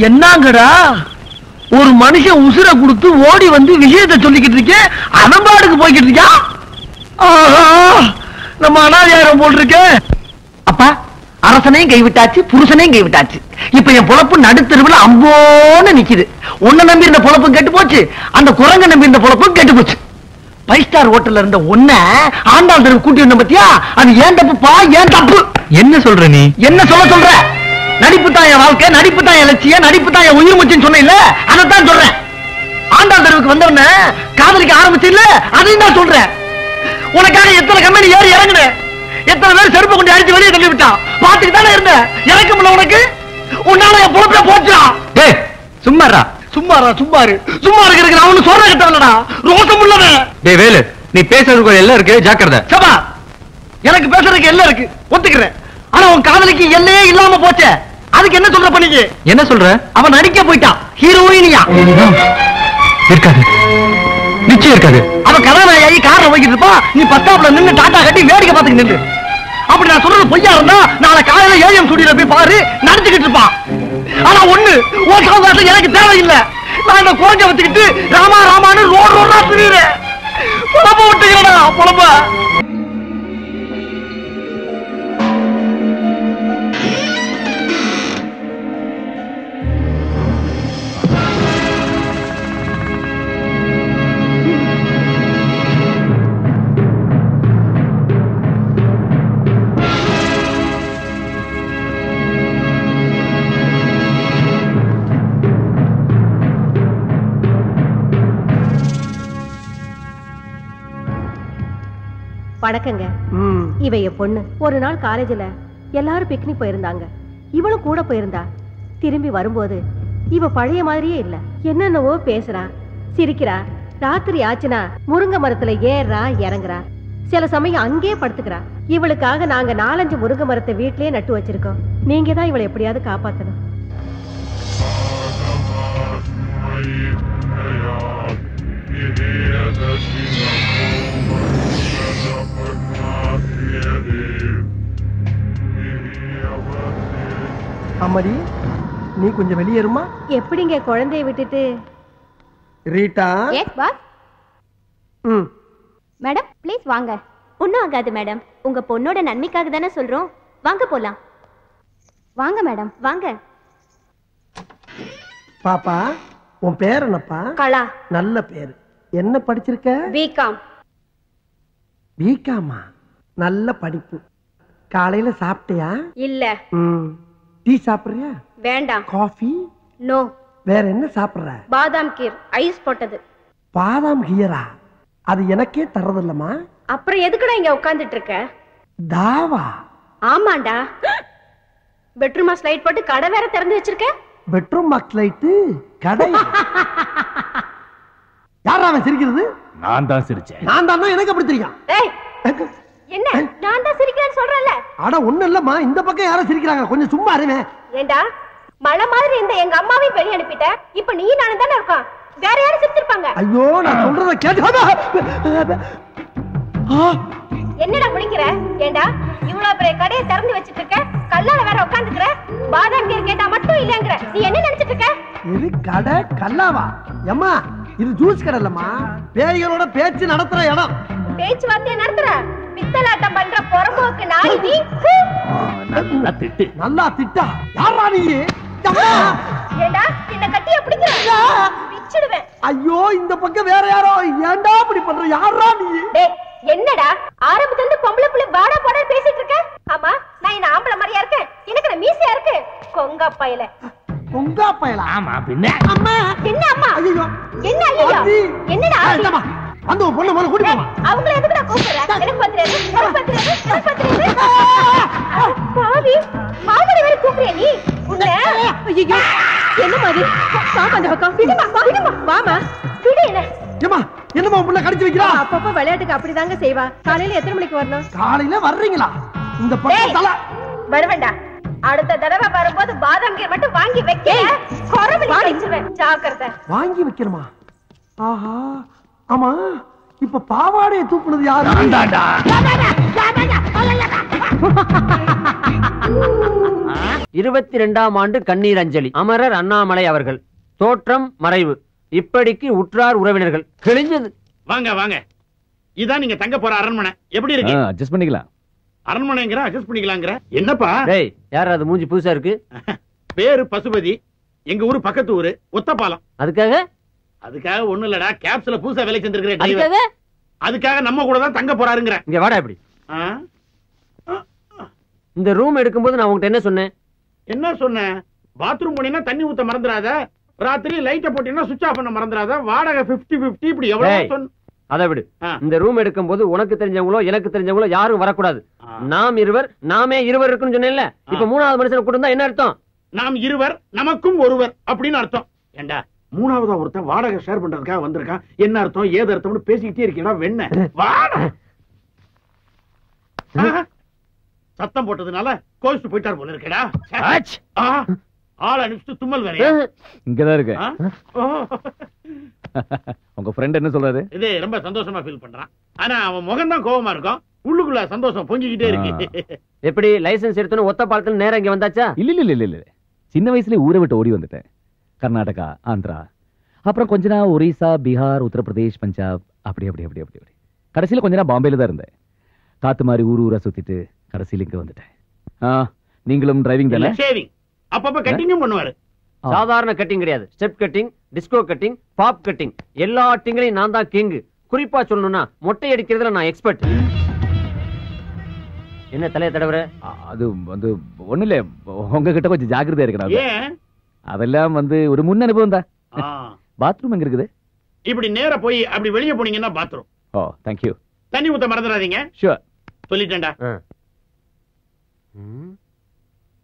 என்னங்கடா ஒரு மனுஷன் உசுரை கொடுத்து ஓடி வந்து விஷயத்தை சொல்லிக்கிட்டு இருக்கேன், அனம்பாடுக்கு போய்கிட்டு இருக்கா. நம்ம அனாதியாரம் போட்டிருக்க. அப்பா, அரசனையும் கைவிட்டாச்சு, புருஷனையும் கைவிட்டாச்சு. இப்ப என் பொழப்பு நடுத்தருவில் அம்போன்னு நிக்குது. உன்னை நம்பி இந்த பொழப்பும் கெட்டு போச்சு, அந்த குரங்க நம்பி இந்த பொழப்பும் கெட்டு போச்சு. 5 ஸ்டார் ஹோட்டல்ல இருந்த ஒன்ன ஆண்டாள் தெருவு கூட்டி வந்த பத்தியா? அது ஏன் தப்புப்பா, ஏன் தப்பு? என்ன சொல்ற நீ? என்ன சொல்ற? நடிப்பு தான் என் வாழ்க்கை, நடிப்பு தான் என் லட்சியம், நடிப்பு தான் என் உயிர் மூச்சுன்னு சொன்ன இல்ல, அதைத்தான் சொல்றேன். ஆண்டாள் தெருவுக்கு வந்தவன காதலிக்க ஆரம்பிச்சு இல்ல, அதையும் தான் சொல்றேன். உனக்காக எத்தனை கம்பெனி ஏறி இறங்குன, எத்தனை பேர் செருப்பு கொண்டு அடிச்சு வெளியே தள்ளி விட்டான். பாத்துட்டு தானே இருந்த. இறக்க முடியல உனக்கு. உன்னால என் பொழப்பே போச்சா? டேய் சும்மாடா. சும்மாரா? சும்மாரு சும்மா இருக்கிறதுக்கு நான் ஒண்ணு சொல்ற கிட்டவனடா, ரோசம் உள்ளவன். டேய் வேலு, நீ பேசுறதுக்கு எல்லாம் இருக்கு, ஜாக்கிரதை. சபா, எனக்கு பேசுறதுக்கு எல்லாம் இருக்கு, ஒத்துக்கிறேன். ஆனா உன் காதலிக்கு எல்லையே இல்லாம போச்சே, அதுக்கு என்ன சொல்ற பண்ணிக்கு? என்ன சொல்ற? அவன் நடிக்க போயிட்டான், ஹீரோயினியா. இருக்காது, நிச்சயம் இருக்காது. அவன் கதாநாயகி காரணம் போய்கிட்டு இருப்பான், நீ பஸ் ஸ்டாப்ல நின்னு டாட்டா கட்டி வேடிக்கை பார்த்துக்கிட்டு நின்று. அப்படி நான் சொல்றது பொய்யா இருந்தா நாளை காலையில ஏஎம் ஸ்டுடியோல போய் பாரு, நடந்துகிட்டு இருப்பான். ஆனா ஒண்ணு, உன் சகோதரத்துல எனக்கு தேவையில்லை. நான் இந்த குழந்தை வச்சுக்கிட்டு ராமா ராமான்னு ரோடா திரியுறேன். புலம்ப விட்டுக்கிறடா புலம்ப. வணக்கங்க. இவ என் பொண்ணு. ஒரு நாள் காலேஜ்ல எல்லாரும் பிக்னிக் போயிருந்தாங்க. இவளும் கூட போயிருந்தா. திரும்பி வரும்போது இவ பழைய மாதிரியே இல்ல. என்னென்னவோ பேசுறா, சிரிக்கிறா. ராத்திரி ஆச்சுனா முருங்கை மரத்துல ஏறா இறங்குறா. சில சமயம் அங்கே படுத்துக்கிறா. இவளுக்காக நாங்க 4-5 முருங்கை மரத்தை வீட்லயே நட்டு வச்சிருக்கோம். நீங்க தான் இவளை எப்படியாவது காப்பாத்தணும். அம்மாடி, நீ கொஞ்சம் வெளியேறுமா? எப்படிங்க குழந்தைய விட்டுட்டு? Rita. Yes boss. Madam please வாங்க. ஒன்றும் ஆகாது மேடம், உங்க பொண்ணோட நன்மைக்காக தானே சொல்றோம். வாங்க போலாம். வாங்க மேடம் வாங்க. பாப்பா, உன் பேர் என்னப்பா? கலா. நல்ல பேரு. என்ன படிச்சிருக்க? பிகாம். பிகாமா? நல்ல படிப்பு. காலையில சாப்பிட்டியா? இல்ல. டீ சாப்பிடுறியா? வேண்டாம். காஃபி? நோ. வேற என்ன சாப்பிடுற? பாதாம் கீர், ஐஸ் போட்டது. பாதாம் கீரா? அது எனக்கே தரதில்லமா. அப்புறம் எதுக்குடா இங்க உட்கார்ந்துட்டு இருக்க? தாவா? ஆமாண்டா. பெட்ரூமா ஸ்லைட் போட்டு கடை வேற திறந்து வச்சிருக்க. பெட்ரூம் லைட் கடை? யாரா அவன் சிரிக்கிறது? நான் தான் சிரிச்சேன். நான் தான். எனக்கு அப்படி தெரியும்? ஏய், என்ன நான் தான் சிரிக்கிறேன்னு சொல்றேன்ல? அட ஒண்ணு இல்லம்மா, இந்த பக்கம் யாரும் சிரிக்கிறாங்க, கொஞ்சம் சும்மா இருவே. ஏண்டா மழை மாதிரி இந்த எங்க அம்மாவையும் வெளிய அனுப்பிட்ட. இப்ப நீ நானும் தானே இருக்கோம், வேற யாரும் சிரிச்சிருப்பாங்க. ஐயோ, நான் சொல்றத கேட்டு. என்னடா முடிக்கிற? ஏண்டா இவ்வளவு பெரிய கடையை திறந்து வச்சிட்டு இருக்க, கல்லால வேற உட்கார்ந்துக்கிற. பாதாம் கீர் கேட்டா மட்டும் இல்லங்கற. நீ என்ன நினைச்சிட்டு இருக்க? இது கடை கல்லாவா? அம்மா, இது ஜூஸ் கடை இல்லம்மா, பேய்களோட பேச்சு நடத்துற இடம். பேச்சுவார்த்தை நடத்துற பித்தலாட்டம் பண்ற பொறம்போக்கு நாய் நீ. நல்லா திட்டு. நல்லா திட்டா? யாரா நீ? ஏண்டா என்ன கட்டிய பிடிக்கிற? பிச்சிடுவேன். ஐயோ, இந்த பக்கம் வேற யாரோ. ஏண்டா இப்படி பண்ற? யாரா நீ? டேய், என்னடா ஆரம்பத்துல இருந்து பொம்பளை புள்ள வாடா போடா பேசிட்டு இருக்க? ஆமா, நான் என்ன ஆம்பளை மாதிரியா இருக்கேன்? எனக்கு நான் மீசையா இருக்கு. கொங்கா பயல. கொங்கா பயல? ஆமா பின்ன. அம்மா. என்ன அம்மா? ஐயோ. என்ன ஐயோ? என்னடா ஆச்சு? அந்த பொண்ணு மேல கூட்டி போமா. அவங்கள எதுக்குடா கூப்பிடுற? எனக்கு பத்திரது, எனக்கு பத்திரது, எனக்கு பத்திரது. பாவி, மாமடி வேற கூப்பிடுற நீ? உன்னை ஐயோ, என்ன மாதிரி? பாப்பா அந்த பக்கம். விடுமா, விடுமா. வாமா. விடு என்ன? ஏமா, என்னமா புள்ள கடிச்சு வைக்கிறா? அப்பப்ப விளையாட்டுக்கு அப்படிதாங்க செய்வா. காலையில எத்தனை மணிக்கு வரணும்? காலையில வர்றீங்களா? இந்த பக்கம் தல வருவேண்டா. அடுத்த தடவை வரும்போது பாதாம் கீர் மட்டும் வாங்கி வைக்க. கொரமணி அடிச்சுவேன், ஜாக்கிரதை. வாங்கி வைக்கணுமா? ஆஹா, ஆமா, இப்ப பாவாடையை தூக்குனது யாரு? 22ஆம் ஆண்டு கண்ணீர் அஞ்சலி. அமரர் அண்ணாமலை அவர்கள். தோற்றம் மறைவு. இப்படிக்கு உற்றார் உறவினர்கள். கிழிஞ்சது. வாங்க வாங்க, இதான் நீங்க தங்க போற அரண்மனை. எப்படி இருக்கு? அட்ஜஸ்ட் பண்ணிக்கலாம். அரண்மனைங்கிற அட்ஜஸ்ட் பண்ணிக்கலாங்கிற என்னப்பா? டேய், யார் அது? மூஞ்சி புதுசா இருக்கு. பேரு பசுபதி. எங்க ஊரு பக்கத்து ஊரு ஒத்தப்பாலம். அதுக்காக ஒண்ணு இல்லடா, கேப்ஸ்ல புதுசா வேலை செஞ்சிருக்கிற அதுக்காக அதுக்காக நம்ம கூட தான் தங்க போறாருங்கிற. இங்க வாடா. இப்படி இந்த ரூம் எடுக்கும்போது நான் உங்ககிட்ட என்ன சொன்னேன்? என்ன சொன்னேன்? பாத்ரூம் போனீங்கன்னா தண்ணி ஊத்த மறந்துடாத, ராத்திரி லைட்ட போட்டீங்கன்னா சுவிட்ச் ஆஃப் பண்ண மறந்துடாத, வாடகை 50-50 இப்படி எவ்வளவு சொன்ன. அதை விடு. இந்த ரூம் எடுக்கும் போது உனக்கு தெரிஞ்சவங்களோ எனக்கு தெரிஞ்சவங்களோ யாரும் வரக்கூடாது. நாம் இருவர், நாமே இருவர் இருக்குன்னு சொன்னேன்ல. இப்ப மூணாவது மனுஷனை கூட்டிருந்தா என்ன அர்த்தம்? நாம் இருவர், நமக்கும் ஒருவர் அப்படின்னு அர்த்தம். ஏண்டா, மூணாவதா ஒருத்தன் வாடகை ஷேர் பண்றதுக்காக வந்திருக்கான். என்ன அர்த்தம் ஏது அர்த்தம்னு பேசிக்கிட்டே இருக்கீடா. வெண்ண வாடா. சத்தம் போட்டதுனால கோவிச்சு போயிட்டார் போல இருக்கடா. ஆள் அனுப்பிச்சு தும்மல் வேறையா? இங்கதான் இருக்கு. உங்க ஃப்ரெண்ட் என்ன சொல்றாரு? இது ரொம்ப சந்தோஷமா ஃபீல் பண்றான். ஆனா அவன் முகம் தான் கோவமா இருக்கும், உள்ளுக்குள்ள சந்தோஷம் பொங்கிக்கிட்டே இருக்கு. எப்படி லைசென்ஸ் எடுத்தோன்னு ஒத்த பாலத்துல நேரம் இங்க வந்தாச்சா? இல்ல சின்ன வயசுல ஊரை விட்டு ஓடி வந்துட்டேன். கர்நாடகா, ஆந்திரா, அப்புறம் கொஞ்ச நாள் ஒரிசா, பீகார், உத்தரப்பிரதேஷ், பஞ்சாப், அப்படி கடைசியில கொஞ்ச நாள் பாம்பேல தான் இருந்தேன். காத்து மாதிரி ஊரா சுத்திட்டு கடைசியில இங்க வந்துட்டேன். நீங்களும் டிரைவிங் தானே? ஷேவிங் அப்பப்ப கட்டிங்கும் பண்ணுவாரு. சாதாரண கட்டிங் கிடையாது, step cutting, disco cutting, bob cutting, எல்லா கட்டிங்லையும் நான் தான் கிங். குறிப்பா சொல்லணும்னா மொட்டை அடிக்கிறதுல நான் எக்ஸ்பர்ட். என்ன தலைய தடவற? அது வந்து ஒண்ணு இல்ல, உங்ககிட்ட கொஞ்சம் ஜாக்கிரதையா இருக்கணும். அதெல்லாம் வந்து ஒரு முன் அனுபவம் தான். பாத்ரூம் எங்க இருக்குது? இப்படி நேரா போய் அப்படி வெளியே போனீங்கன்னா பாத்ரூம். O, thank you. தண்ணி ஊத்த மறந்துடாதீங்க. ஷூர். சொல்லிட்டேன்டா.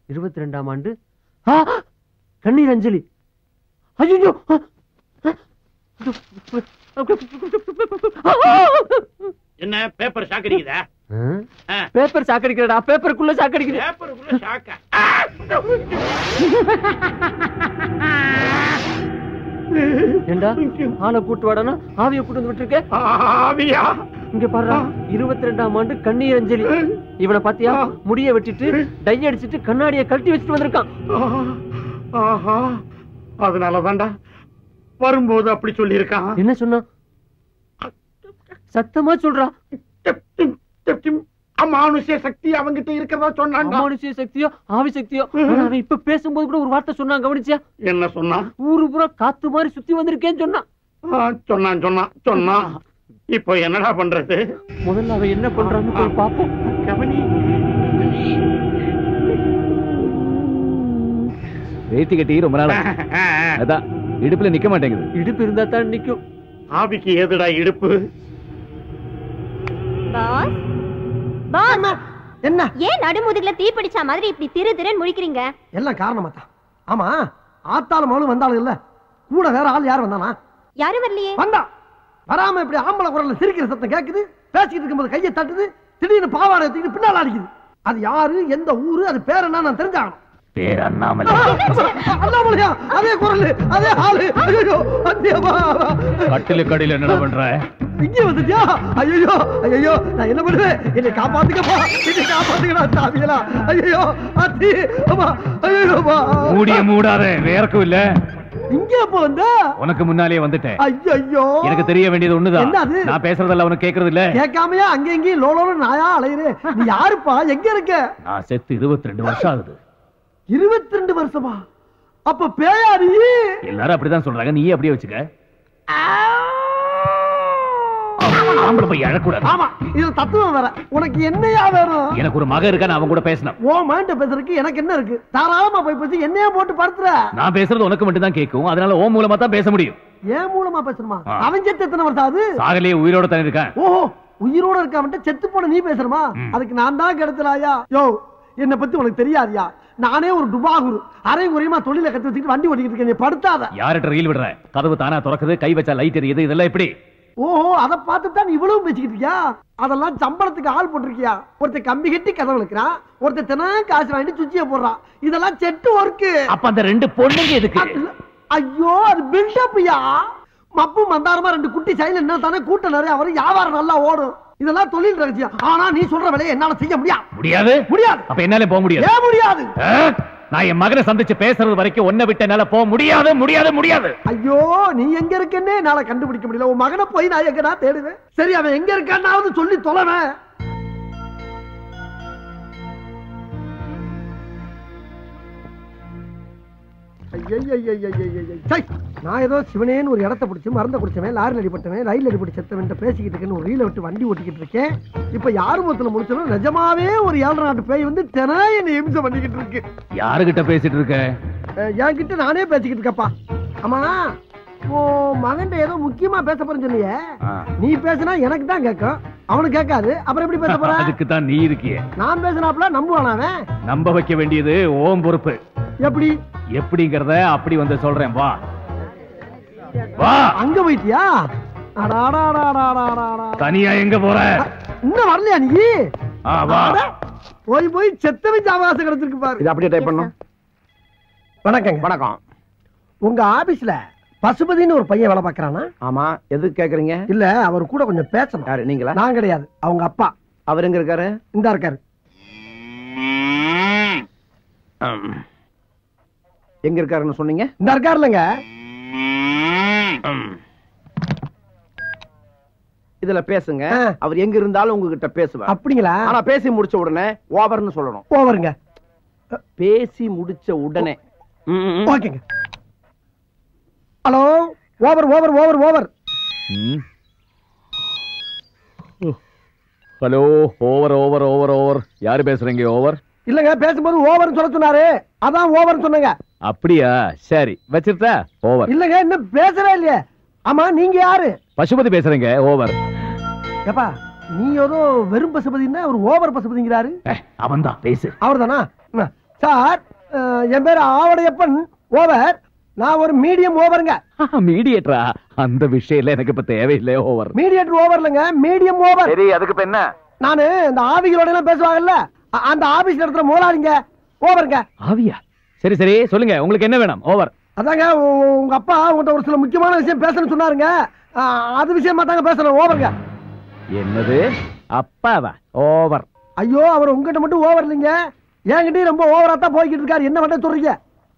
22ஆம் ஆண்டு கண்ணீர் அஞ்சலி. ஐயோ, என்ன பேப்பர் ஷாக் அடிக்குதா? பேப்பர் ஷாக் அடிக்கிறடா. பேப்பருக்குள்ள ஷாக் அடிக்குது. பேப்பருக்குள்ள ஷாக்கா? ஏண்டா ஆளை கூட்டு வாடனா ஆவிய கூட்டு வந்து விட்டுருக்க? ஆவியா? இங்க பாருடா, 22ஆம் ஆண்டு கண்ணீர் அஞ்சலி. இவனை பாத்தியா? முடிய வெட்டிட்டு டை அடிச்சிட்டு கண்ணாடியை கழட்டி வச்சுட்டு வந்திருக்கான். ஆஹா, அதனாலதான்டா வரும்போது அப்படி சொல்லி இருக்கான். என்ன சொன்னா? சத்தமா சொல்றா. அமானுஷ்ய சக்தி அவங்கிட்ட இருக்கிறதா சொன்னாங்க. அமானுஷ்ய சக்தியோ ஆவி சக்தியோ? அவன் இப்ப பேசும்போது கூட ஒரு வார்த்தை சொன்னா, கவனிச்சியா? என்ன சொன்னா? ஊரு பூரா காத்து மாதிரி சுத்தி வந்திருக்கேன்னு சொன்னான். சொன்னா இப்போ என்னடா பண்றது? முதல்ல அவன் என்ன பண்றான்னு போய் பாப்போம். கவனி. வேட்டி கட்டி ரொம்ப நாள் அதான் இடுப்புல நிக்க மாட்டேங்குது. இடுப்பு இருந்தா தான் நிக்கும். ஆவிக்கு ஏதுடா இடுப்பு? பாஸ் பாஸ், என்ன ஏன் நடுமுதுகுல தீ பிடிச்ச மாதிரி இப்படி திரு திருன்னு முழிக்கிறீங்க? எல்லாம் காரணமா தான். ஆமா, ஆத்தாலும் மகளும் வந்தாலும் இல்ல, கூட வேற ஆள் யார் வந்தானா? யாரும் வரலையே. வந்தா வராம இப்படி ஆம்பளை குரல்ல சிரிக்கிற சத்தம் கேக்குது. பேசிக்கிட்டு இருக்கும்போது கையை தட்டுது, திடீர்னு பாவாடை தூக்கிட்டு பின்னால அடிக்குது. அது யாரு, எந்த ஊரு, அது பேர் என்ன நான் தெரிஞ்சாகணும். பேர் அண்ணாமலை. அண்ணாமலையா? அதே குரல், அதே ஆளு. ஐயோ, கட்டில கடையில என்ன பண்ற? இங்க வந்துட்டியா? ஐயோ ஐயோ, நான் என்ன பண்ணுவேன்? என்னை காப்பாத்துக்கப்பா, என்னை காப்பாத்துக்கடா சாமிகளா. ஐயோ அத்தி, அம்மா, ஐயோ மூடிய மூடாத, வேறக்கும் இல்ல. இங்க எப்ப வந்த? உனக்கு முன்னாலே வந்துட்டேன். ஐயோ, எனக்கு தெரிய வேண்டியது ஒண்ணுதான். என்னது? நான் பேசுறதெல்லாம் உனக்கு கேக்குறது இல்ல. கேட்காமையா அங்க எங்கேயும் லோலோன்னு நாயா அலையுறே? நீ யாருப்பா? எங்க இருக்க? நான் செத்து 22 வருஷம் ஆகுது. 22 வருஷமா? அப்ப பேயாரி? எல்லாரும் அப்படிதான் சொல்றாங்க, நீ அப்படியே வச்சுக்க. ஆம்பளை போய் அழக்கூடாது. ஆமா, இதுல தத்துவம் வேற. உனக்கு என்னையா வேணும்? எனக்கு ஒரு மக இருக்கா, நான் அவன் கூட பேசணும். ஓ மைண்ட பேசுறதுக்கு எனக்கு என்ன இருக்கு? தாராளமா போய் பேசி என்னையா போட்டு படுத்துற. நான் பேசுறது உனக்கு மட்டும் தான் கேட்கும், அதனால ஓ மூலமா தான் பேச முடியும். ஏன் மூலமா பேசணுமா? அவன் செத்து எத்தனை வருஷம் ஆகுது? சாகலையே, உயிரோட தானே இருக்கான். ஓஹோ, உயிரோட இருக்காம செத்து போன நீ பேசுறமா? அதுக்கு நான் தான் கெடுத்துறாயா? யோ, என்ன பத்தி உனக்கு தெரியாதியா? நானே ஒரு டுபாகுரு, அரை குறையுமா தொழில கத்து வச்சுக்கிட்டு வண்டி ஓட்டிக்கிட்டு இருக்கேன். படுத்தாத. யார்கிட்ட ரயில் விடுற? கதவு தானா திறக்குது, கை வச்சா லைட் எரியுது, இதெல்லாம் எப்படி? ஓஹோ, அதை பார்த்துதான் இவ்வளவு பேசிக்கிட்டு இருக்கியா? அதெல்லாம் சம்பளத்துக்கு ஆள் போட்டிருக்கியா? ஒருத்தர் கம்பி கட்டி கதவு வைக்கிறான், ஒருத்தர் தினம் காசு வாங்கிட்டு சுச்சிய போடுறான். இதெல்லாம் செட்டு ஒர்க்கு. அப்ப அந்த ரெண்டு பொண்ணுங்க எதுக்கு? ஐயோ, அது பில்டப்யா. மப்பு மந்தாரமா 2 குட்டி சைல என்ன தானே கூட்டம் நிறைய வரும், வியாபாரம் நல்லா ஓடும். இதெல்லாம் தொழில் ரகசியம். ஆனா நீ சொல்ற வேலையை என்னால செய்ய முடியாது. முடியாது. அப்ப என்னால போக முடியாது. ஏன் முடியாது? நான் என் மகனை சந்திச்சு பேசுறது வரைக்கும் ஒன்ன விட்டு என்னால போக முடியாது. ஐயோ, நீ எங்க இருக்கன்னு என்னால கண்டுபிடிக்க முடியல. உன் மகனை போய் நான் எங்கடா தேடுவேன்? சரி, அவன் எங்க இருக்கான்னாவது சொல்லி தொலைவேன். நான் ஏதோ சிவனேன்னு ஒரு இடத்த பிடிச்சி மறந்த குடிச்சவன், லாரில் அடிபட்டவன், ரயில் அடிபட்டு செத்தவன் பேசிக்கிட்டு இருக்கேன்னு ஒரு ரீல விட்டு வண்டி ஓட்டிக்கிட்டு இருக்கேன். இப்ப யாரு மொத்தத்துல முடிச்சோம், நிஜமாவே ஒரு 7 நாட்டு பேய் வந்து தினம் என்ன இம்சை பண்ணிக்கிட்டு இருக்கு. யாருகிட்ட பேசிட்டு இருக்க? என்கிட்ட நானே பேசிக்கிட்டு இருக்கப்பா. ஆமா, மகன் ஏதோ முக்கியமா பேச போறேன்னு சொன்னியே, நீ பேசினா எனக்கு தான் கேட்கும், அவனுக்கு கேட்காது. அப்புறம் எப்படி பேச போற? அதுக்கு தான் நீ இருக்கியே. நான் பேசினாப்ல நம்புவானாவே? நம்ப வைக்க வேண்டியது ஓம் பொறுப்பு. எப்படி? எப்படிங்கறத அப்படி வந்து சொல்றேன். வா வா. அங்க போயிட்டியா? தனியா எங்க போற? இன்னும் வரலையா நீ? வா. போய் செத்தவன் அவகாசம் கிடைச்சிருக்கு பாரு. இது அப்படியே டைப் பண்ணும். வணக்கம். வணக்கம். உங்க ஆபீஸ்ல பசுபதினு ஒரு பையன் வேலை பாக்குறானா? ஆமா, எதுக்கு கேக்குறீங்க? இல்ல, அவர் கூட கொஞ்சம் பேசணும். யாரு, நீங்களா? நான் கிடையாது, அவங்க அப்பா. அவர் எங்க இருக்காரு? இந்தா இருக்காரு. எங்க இருக்காருன்னு சொன்னீங்க? இந்த இருக்காருலங்க. இதுல பேசுங்க. அவர் எங்க இருந்தாலும் உங்ககிட்ட பேசுவார். அப்படிங்களா? ஆனா பேசி முடிச்ச உடனே ஓவர்னு சொல்லணும். ஓவருங்க. பேசி முடிச்ச உடனே. ஓகேங்க. Hello, over over over over. Hello, over over over over. யாரு பேசுறீங்க? ஓவர் இல்லங்க, பேசும்போது ஓவர்னு சொல்ல சொன்னாரு, அதான் ஓவர்னு சொன்னங்க. அப்படியா? சரி, வச்சிருத்தா? ஓவர். இல்லங்க, இன்னும் பேசவே இல்லையே. ஆமா, நீங்க யாரு? பசுபதி பேசுறீங்க. ஓவர். ஏப்பா, நீ ஏதோ வெறும் பசுபதினா ஒரு ஓவர் பசுபதிங்கிறாரு. அவன் தான், பேசு. அவர் தானா? சார், என் பேர் ஆவடையப்பன். ஓவர். நான் ஒரு மீடியம் ஓவருங்க. மீடியேட்டரா? அந்த விஷயம் எனக்கு இப்ப தேவையில்லை. ஓவர். மீடியேட்டர் ஓவர் இல்லங்க, மீடியம் ஓவர். சரி, அதுக்கு இப்ப என்ன? நானு இந்த ஆவிகளோட எல்லாம் பேசுவாங்கல்ல, அந்த ஆபீஸ் நடத்துற முதலாளிங்க. ஓவருங்க. ஆவியா? சரி சரி, சொல்லுங்க, உங்களுக்கு என்ன வேணும்? ஓவர். அதாங்க, உங்க அப்பா உங்கள்கிட்ட ஒரு சில முக்கியமான விஷயம் பேசணும்னு சொன்னாருங்க. அது விஷயமா தாங்க பேசணும். ஓவருங்க. என்னது? அப்பாவா? ஓவர். ஐயோ, அவர் உங்ககிட்ட மட்டும் ஓவர் இல்லைங்க, என்கிட்டயும் ரொம்ப ஓவரா தான் போய்கிட்டு இருக்காரு. என்ன பண்ண சொல்றீங்க?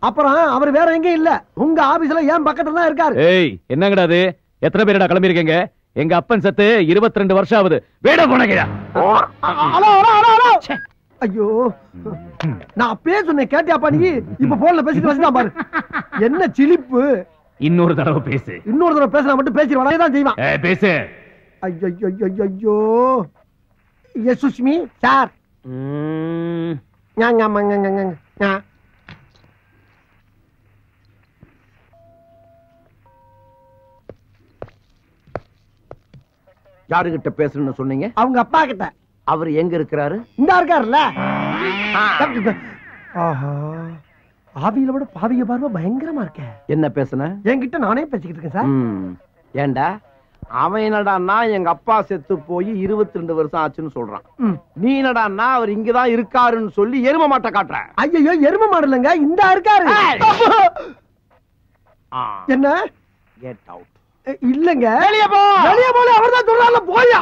அப்புறம் அவர் வேற எங்கேயும் இல்ல, உங்க ஆபீஸ்ல ஏன் பக்கத்துல தான் இருக்காரு. ஏய், என்னங்கடா அது? எத்தனை பேருடா கிளம்பி இருக்கீங்க? எங்க அப்பன் செத்து 22 வருஷம் ஆகுது. வேட போனகையா? ஐயோ, நான் அப்பயே சொன்னேன், கேட்டியாப்பா நீ? இப்ப போன்ல பேசிட்டு வச்சுதான் பாரு. என்ன சிலிப்பு. இன்னொரு தடவை பேசு. இன்னொரு தடவை பேசினா மட்டும் பேசிடுவான் தான் செய்வான். பேசு. ஐயோ, எஸ் சுஷ்மி சார். யாருகிட்ட பேசணும்னு சொன்னீங்க? அவங்க அப்பா கிட்ட. அவர் எங்க இருக்கிறாரு? இந்த இருக்காருல்ல. ஆஹா, ஆவியில விட பாவிய பார்வை பயங்கரமா இருக்க. என்ன பேசுன? என்கிட்ட நானே பேசிக்கிட்டு இருக்கேன் சார். ஏண்டா, அவன் என்னடான்னா எங்க அப்பா செத்து போய் 22 வருஷம் ஆச்சுன்னு சொல்றான். நீ என்னடான்னா அவர் இங்கதான் இருக்காருன்னு சொல்லி எரும மாட்டை காட்டுற. ஐயோ, எரும மாடலங்க, இந்த இருக்காரு. என்ன? Get out. இல்லங்க, வெளியே போ. வெளியே போல அவர்தான் சொல்றாருல, போயா.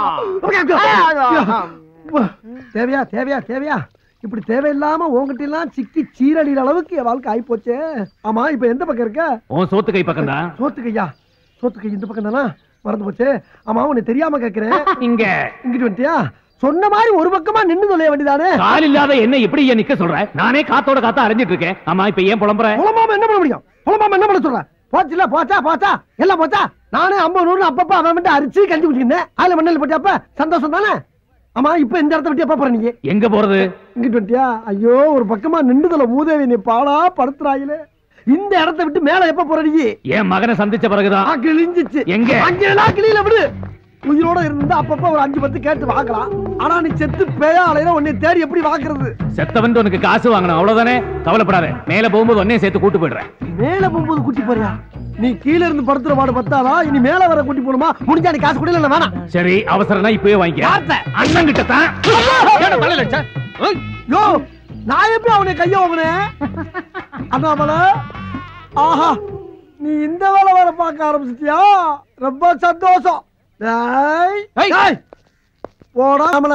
தேவையா தேவையா தேவையா? இப்படி தேவையில்லாம உங்ககிட்ட எல்லாம் சிக்கி சீரழிற அளவுக்கு என் வாழ்க்கை ஆயிப்போச்சே. ஆமா, இப்ப எந்த பக்கம் இருக்க? உன் சோத்து கை பக்கம் தான். சோத்து கையா? சோத்து கை இந்த பக்கம் தானா? மறந்து போச்சு. ஆமா, உன்னை தெரியாம கேக்குறேன். இங்க இங்கிட்டு வந்துட்டியா? சொன்ன மாதிரி ஒரு பக்கமா நின்னு சொல்ல வேண்டியதானே? கால் இல்லாத என்ன இப்படி ஏன் நிக்க சொல்ற? நானே காத்தோட காத்தா அரைஞ்சிட்டு இருக்கேன். ஆமா, இப்ப ஏன் புலம்புற? புலம்பாம என்ன பண்ண முடியும்? புலம்பாம என்ன பண்ண சொல்ற? போச்சுல, போச்சா போச்சா, எல்லாம் போச்சா. நானே 50 100 அப்பப்ப அவன் மட்டும் அரிச்சு கஞ்சி குடிச்சிருந்தேன். அதுல மண்ணல் போட்டியாப்ப சந்தோஷம் தானே? ஆமா, இப்ப இந்த இடத்த விட்டு எப்ப போற நீங்க? எங்க போறது? இங்கிட்டு வந்துட்டியா? ஐயோ, ஒரு பக்கமா நின்றுதல மூதேவி நீ பாடா படுத்துறாயிலே. இந்த இடத்த விட்டு மேல எப்ப போற நீ? என் மகனை சந்திச்ச பிறகுதான். கிழிஞ்சிச்சு. எங்க? அங்கெல்லாம் கிளியில விடு. உயிரோட இருந்தா அப்பப்ப ஒரு 5-10 கேட்டு வாங்கலாம். ஆனா நீ செத்து பேயா அலையில உன்னை தேடி எப்படி வாக்குறது? செத்தவன் உனக்கு காசு வாங்கணும், அவ்வளவுதானே? கவலைப்படாத, மேல போகும்போது உன்னையும் சேர்த்து கூட்டு போயிடுறேன். மேல போகும்போது கூட்டி போறியா? நீ கீழ இருந்து படுத்துற பாடு பத்தாதா? இனி மேல வர கூட்டி போணுமா? முடிஞ்சா நீ காசு கொடுல வேணாம். சரி, அவசரம்னா இப்பவே வாங்கிக்க. அண்ணன் கிட்ட தான். யோ, நான் எப்படி அவனை கைய வாங்கினேன்? அண்ணாமலை, ஆஹா, நீ இந்த வேலை வேற பார்க்க ஆரம்பிச்சிட்டியா? ரொம்ப சந்தோஷம். போடாமல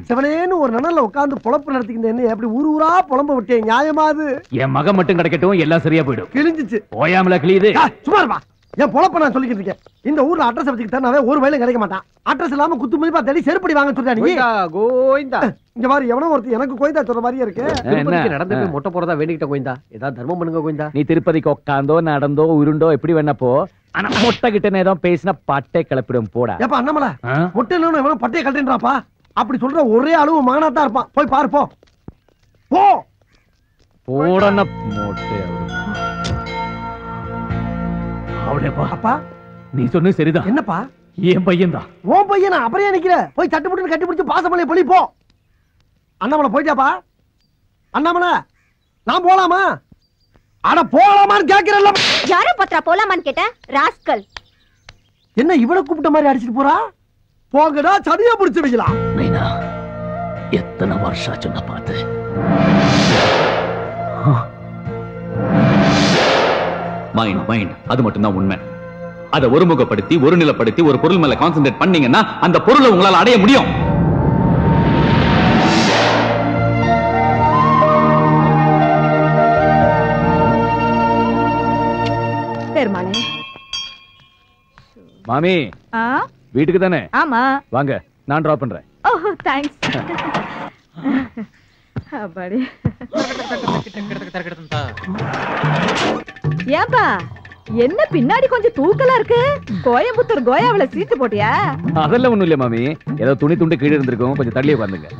செவனேன்னு ஒரு நனல்ல உட்கார்ந்து பொழப்பு நடத்திக்கிட்டு என்ன எப்படி ஊரு ஊரா புலம்ப விட்டேன்? நியாயமா அது? என் மகன் மட்டும் கிடைக்கட்டும், எல்லாம் சரியா போயிடும். கிழிஞ்சிச்சு. ஓயாமல கிளியுது. சும்மா இருப்பா. என் பொழப்ப நான் சொல்லிக்கிட்டு இருக்கேன். இந்த ஊர்ல அட்ரஸ் வச்சுக்கிட்டா ஒரு வயலும் கிடைக்க மாட்டான். அட்ரஸ் இல்லாம குத்து மதிப்பா தேடி செருப்படி வாங்க சொல்றா நீ. கோயிந்தா, இங்க பாரு, எவனோ ஒருத்தர் எனக்கு கோயிந்தா சொல்ற மாதிரியே இருக்கு. திருப்பதிக்கு நடந்து போய் மொட்டை போறதா வேண்டிக்கிட்ட கோயிந்தா. ஏதாவது தர்மம் பண்ணுங்க கோயிந்தா. நீ திருப்பதிக்கு உட்காந்தோ நடந்தோ உருண்டோ எப்படி வேணா போ. ஆனா மொட்டை கிட்ட நேரம் பேசினா பட்டை கிளப்பிடும். போடா. ஏப்பா அண்ணாமல, மொட்டை இல்லைன்னு எவனோ பட்டையை கழட்டின்றாப்பா. அப்படி சொல்ற ஒரே அளவு மகனாத்தான் இருப்பான். போய் பாரு போ. போ. போடன மொட்டை. அவளேப்பா. அப்பா, நீ சொன்னது சரிதான். என்னப்பா? என் பையன் தான். உன் பையனா? அப்புறம் ஏன் நிக்கிற? போய் தட்டு போட்டு கட்டி பிடிச்சு பாசமலையை பொழி போ. அண்ணாமலை போயிட்டாப்பா? அண்ணாமலை, நான் போலாமா? அட போலாமான்னு கேக்குறல்ல. யாரை பத்திரா போலாமான்னு கேட்டேன். ராஸ்கல். என்ன இவளை கூப்பிட்ட மாதிரி அடிச்சிட்டு போறா? போங்கடா, சதியா பிடிச்சு வைக்கலாம். மைனா, எத்தனை வருஷம் சொன்ன பார்த்து. மைண்ட் மைண்ட் அது மட்டும் தான் உண்மை. அதை ஒருமுகப்படுத்தி ஒரு நிலைப்படுத்தி ஒரு பொருள் மேல கான்சென்ட்ரேட் பண்ணீங்கன்னா அந்த பொருளை உங்களால் அடைய முடியும். பெருமாளே. மாமி வீட்டுக்கு தானே? ஆமா வாங்க, நான் டிராப் பண்றேன். ஓஹ் தேங்க்ஸ். அப்பாடி. ஏப்பா என்ன பின்னாடி கொஞ்சம் தூக்கலா இருக்கு? கோயம்புத்தூர் கோயாவில சீட்டு போட்டியா? அதெல்லாம் ஒண்ணும் இல்ல மாமி, ஏதோ துணி துண்டு கீழே இருந்திருக்கும், கொஞ்சம் தள்ளியே பாருங்க.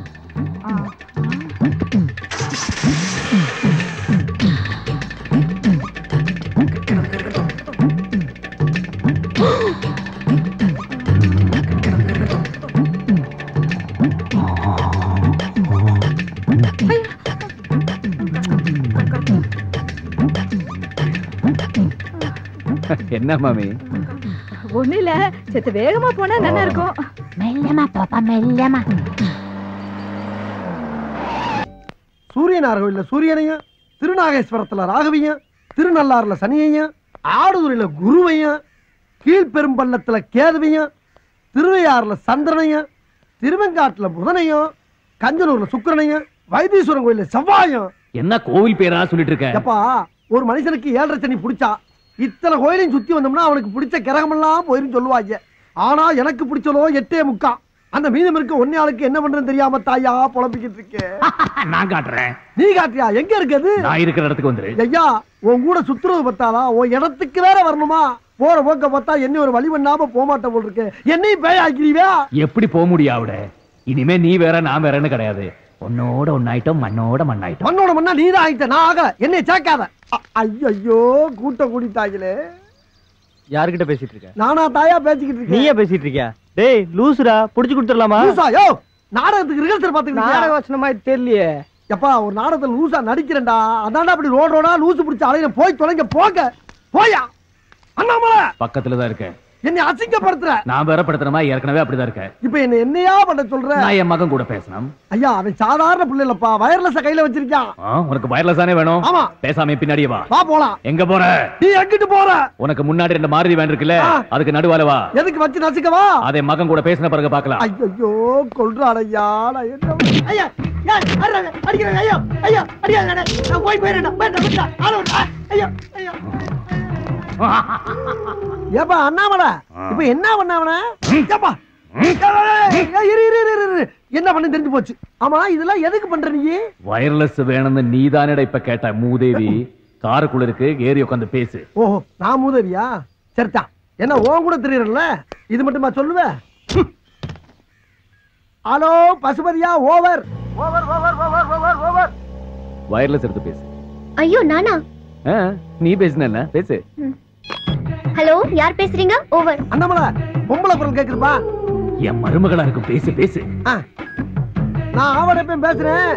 என்ன மாமி? ஒண்ணு இல்ல, செத்து வேகமா போனா நல்லா இருக்கும். மெல்லமா பாப்பா மெல்லமா. சூரியனார் கோயில்ல சூரியனையும், திருநாகேஸ்வரத்துல ராகவியும், திருநள்ளாறுல சனியையும், ஆடுதுறையில குருவையும், கீழ்பெரும்பள்ளத்துல கேதுவையும், திருவையாறுல சந்திரனையும், திருவெங்காட்டுல புதனையும், கஞ்சனூர்ல சுக்கிரனையும், வைத்தீஸ்வரன் கோயில்ல செவ்வாயும். என்ன கோவில் பேரா சொல்லிட்டு இருக்க? எப்பா, ஒரு மனுஷனுக்கு 7.5 சனி பிடிச்சா இத்தனை கோயிலையும் சுத்தி வந்தோம்னா அவனுக்கு பிடிச்ச கிரகமெல்லாம் போயிரும் சொல்லுவாங்க. ஆனா எனக்கு பிடிச்சலோ 8.75. அந்த மீதம் இருக்க ஒன்னே ஆளுக்கு என்ன பண்றேன்னு தெரியாம தாயா புலம்பிக்கிட்டு இருக்கேன். நான் காட்டுறேன். நீ காட்டியா? எங்க இருக்குது? நான் இருக்கிற இடத்துக்கு வந்துரு. ஐயா, உன் கூட சுத்துறது பத்தாதா? உன் இடத்துக்கு வேற வரணுமா? போற போக்க பார்த்தா என்ன ஒரு வழி பண்ணாம போமாட்ட போல் இருக்கு. என்னையும் பேய் ஆக்கிடுவியா? எப்படி போக முடியும் அவட? இனிமே நீ வேற நான் வேறன்னு கிடையாது. உன்னோட ஒன்னாயிட்டோம், மண்ணோட மண்ணாயிட்டோம். மண்ணோட மண்ணா நீ தான் ஆயிட்ட, நான் ஆகல. என்னை சேர்க்காத. ஐயோ கூட்ட கூடிட்டாங்களே. யார்கிட்ட பேசிட்டு இருக்க? நானா தாயா பேசிக்கிட்டு இருக்கேன். நீயே பேசிட்டு இருக்கியா? டேய் லூசுடா, புடிச்சு கொடுத்துடலாமா? லூசா? யோ, நாடகத்துக்கு ரிஹர்சல் பாத்துக்கிட்டு நாடக வசனமா தெரியலையே. எப்பா, ஒரு நாடகத்துல லூசா நடிக்கிறேன்டா. அதான்டா அப்படி ரோடோடா லூசு பிடிச்ச அலையில போய் தொலைங்க. போங்க போயா. அண்ணாமலை பக்கத்துல தான் இருக்கேன். என்னை அசிங்கப்படுத்துற. நான் வேற படுத்துறமா? ஏற்கனவே அப்படிதான் இருக்கேன். இப்ப என்னையா பண்ண சொல்ற? நான் என் மகன் கூட பேசணும். ஐயா, அவன் சாதாரண பிள்ளை இல்லப்பா, வயர்லெஸ் கையில வச்சிருக்கான். உனக்கு வயர்லெஸ் தானே வேணும்? ஆமா. பேசாம பின்னாடியே வா. வா போலாம். எங்க போற? நீ எங்கிட்டு போற? உனக்கு முன்னாடி 2 மாருதி வேன் இருக்குல்ல, அதுக்கு நடுவால வா. எதுக்கு வச்சு நசுக்கவா? அதே மகன் கூட பேசின பிறகு பாக்கலாம். ஐயோ கொல்றாடையா. ஐயா அடிக்கிறேன். ஐயா ஐயா அடிக்காத. நான் போய் போயிடுறேன். ஐயா ஐயா. ஏப்பா அண்ணாமலை, இப்ப என்ன பண்ண? என்ன பண்ண தெரிஞ்சு போச்சு. ஆமா, இதெல்லாம் எதுக்கு பண்ற நீ? வயர்லெஸ் வேணும்னு நீ தானடா இப்ப கேட்ட. மூதேவி காருக்குள்ள இருக்கு, ஏறி உட்காந்து பேசு. ஓஹோ, நான் மூதேவியா? சரிதா. என்ன உன் கூட தெரியறல, இது மட்டுமா சொல்லுவ? ஹலோ பசுபதியா, over over over over over over. Wireless எடுத்து பேசு. ஐயோ நானா? நீ பேசுன பேசு. ஹலோ, யார் பேசுறீங்க? ஓவர். அண்ணாமலை, பொம்பளை குரல் கேக்குதுப்பா. என் மருமகளா இருக்கும், பேசு பேசு. நான் அவட எப்ப பேசுறேன்.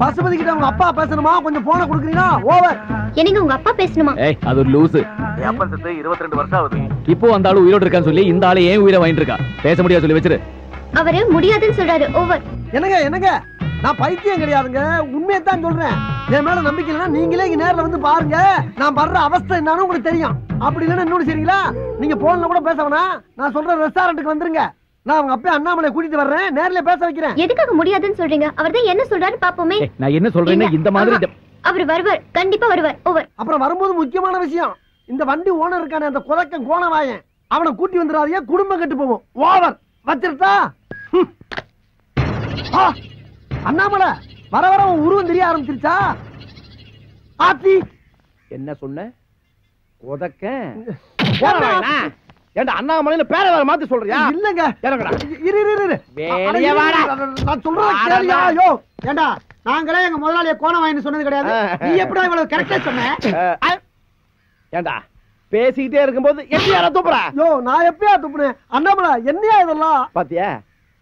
பசுபதி கிட்ட உங்க அப்பா பேசணுமா? கொஞ்சம் போன கொடுக்குறீங்களா? ஓவர். என்னங்க உங்க அப்பா பேசணுமா? அது ஒரு லூசு. என் அப்பா செத்து 22 வருஷம் ஆகுது. இப்போ அந்த ஆளு உயிரோடு இருக்கான்னு சொல்லி இந்த ஆளு ஏன் உயிரை வாங்கிட்டு இருக்கா? பேச முடியாது சொல்லி வச்சிரு. அவரு முடியாதுன்னு சொல்றாரு. ஓவர். என்னங்க நான் பைத்தியம் கிடையாதுங்க, உண்மையை தான் சொல்றேன். என் மேல நம்பிக்கை இல்லைன்னா நீங்களே இங்க நேர்ல வந்து பாருங்க. நான் படுற அவஸ்தை என்னன்னு உங்களுக்கு தெரியும். அப்படி இல்லைன்னா இன்னொன்னு சரிங்களா, நீங்க போன்ல கூட பேச வேணாம். நான் சொல்ற ரெஸ்டாரண்ட்டுக்கு வந்துருங்க. நான் அவங்க அப்பா அண்ணாமலை கூட்டிட்டு வர்றேன், நேர்ல பேச வைக்கிறேன். எதுக்காக முடியாதுன்னு சொல்றீங்க? அவர்தான் என்ன சொல்றாரு பாப்போமே. நான் என்ன சொல்றேன்னா இந்த மாதிரி அவர் வருவார், கண்டிப்பா வருவார். ஓவர். அப்புறம் வரும்போது முக்கியமான விஷயம், இந்த வண்டி ஓனர் இருக்கானே அந்த குதக்கம் கோணவாயன், அவனை கூட்டி வந்துடாதீங்க, குடும்பம் கெட்டு போவோம். ஓவர். வச்சிருத்தா? அண்ணாமலை, வர வர உருவம் தெரிய ஆரம்பிச்சிருச்சா? ஆத்தி என்ன சொன்ன? உதக்க ஏண்டா அண்ணாமலையில பேர வேற மாத்தி சொல்றியா? இல்லங்க, இறங்கடா. இரு வெளிய வாடா. நான் சொல்றேன் கேளியா. யோ ஏண்டா, நாங்களே எங்க முதலாளிய கோணவாயின்னு சொன்னது கிடையாது. நீ எப்படி இவ்வளவு கரெக்டா சொன்ன? ஏண்டா பேசிக்கிட்டே இருக்கும்போது எப்படியா துப்புற? யோ, நான் எப்பயா துப்புனேன்? அண்ணாமலை, என்னையா இதெல்லாம்? பாத்தியா,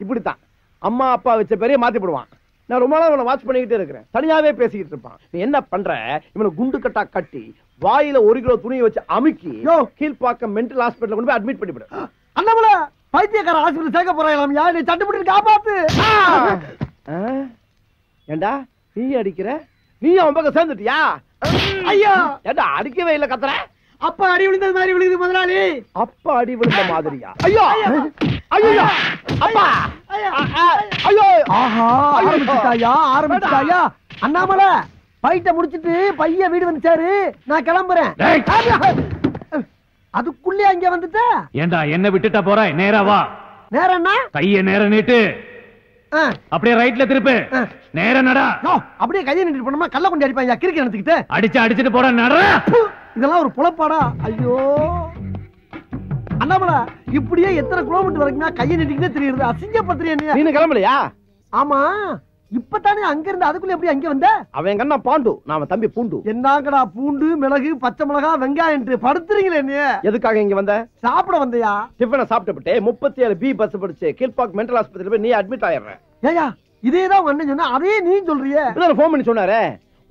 இப்படித்தான் அம்மா அப்பா வச்ச பேரையே மாத்தி போடுவான். நான் ரொம்ப நாள் இவனை வாட்ச் பண்ணிக்கிட்டே இருக்கிறேன். தனியாவே பேசிக்கிட்டு இருப்பான். நீ என்ன பண்ற? இவனை குண்டு கட்டா கட்டி வாயில 1 கிலோ துணியை வச்சு அமுக்கி கீழ்பாக்கம் மென்டல் ஹாஸ்பிடல்ல கொண்டு போய் அட்மிட் பண்ணிவிடு. அண்ணாமலை, பைத்தியக்கார ஹாஸ்பிடல் சேர்க்க போறாங்களாம். யாரு தட்டுப்பட்டு காப்பாத்து. ஏண்டா நீ அடிக்கிற? நீ அவன் பக்கம் சேர்ந்துட்டியா? ஐயா ஏண்டா அடிக்கவே இல்ல கத்துற? அப்பா அடி விழுந்தது மாதிரி விழுகுது முதலாளி. அப்பா அடி விழுந்த மாதிரியா? ஐயோ ஐயோ அப்பா ஐயோ. ஆஹா ஆரம்பிச்சுட்டாயா அண்ணாமலை. பைட்ட முடிச்சிட்டு பையன் வீடு வந்துச்சாரு, நான் கிளம்புறேன். அதுக்குள்ளே அங்க வந்துட்ட. ஏண்டா என்ன விட்டுட்டா போற? நேரா வா. நேரம் என்ன? கைய நேரம் நீட்டு. அப்படியே ரைட்ல திருப்பு. நேரம் நடா. அப்படியே கையை நீட்டு போனோம்னா கல்ல கொண்டு அடிப்பாங்க. கிறுக்கி நடந்துக்கிட்டு அடிச்சுட்டு போற நட. இதெல்லாம் ஒரு புலப்பாடா? ஐயோ அண்ணாமலை, இப்படியே எத்தனை கிலோமீட்டர் வரைக்கும் கையை நீட்டிக்கிட்டே தெரியுது. அசிங்கப்படுத்துறியா? நீ கிளம்பலையா? ஆமா, இப்பதானே அங்க இருந்து அதுக்குள்ள எப்படி அங்க வந்த? அவன் கண்ணா பாண்டு, நான் தம்பி பூண்டு. என்னங்கடா பூண்டு, மிளகு, பச்சை மிளகா, வெங்காயம் படுத்துறீங்களே? நீ எதுக்காக இங்க வந்த? சாப்பிட வந்தியா? டிஃபனை சாப்பிட்டு 37 பி பஸ் படிச்சு கீழ்பாக் மென்டல் ஆஸ்பத்திரியில போய் நீ அட்மிட் ஆயிடுற. ஏயா இதேதான் உங்க அண்ணன் சொன்னா, அதே நீ சொல்றியே. போன் பண்ணி சொன்னாரே,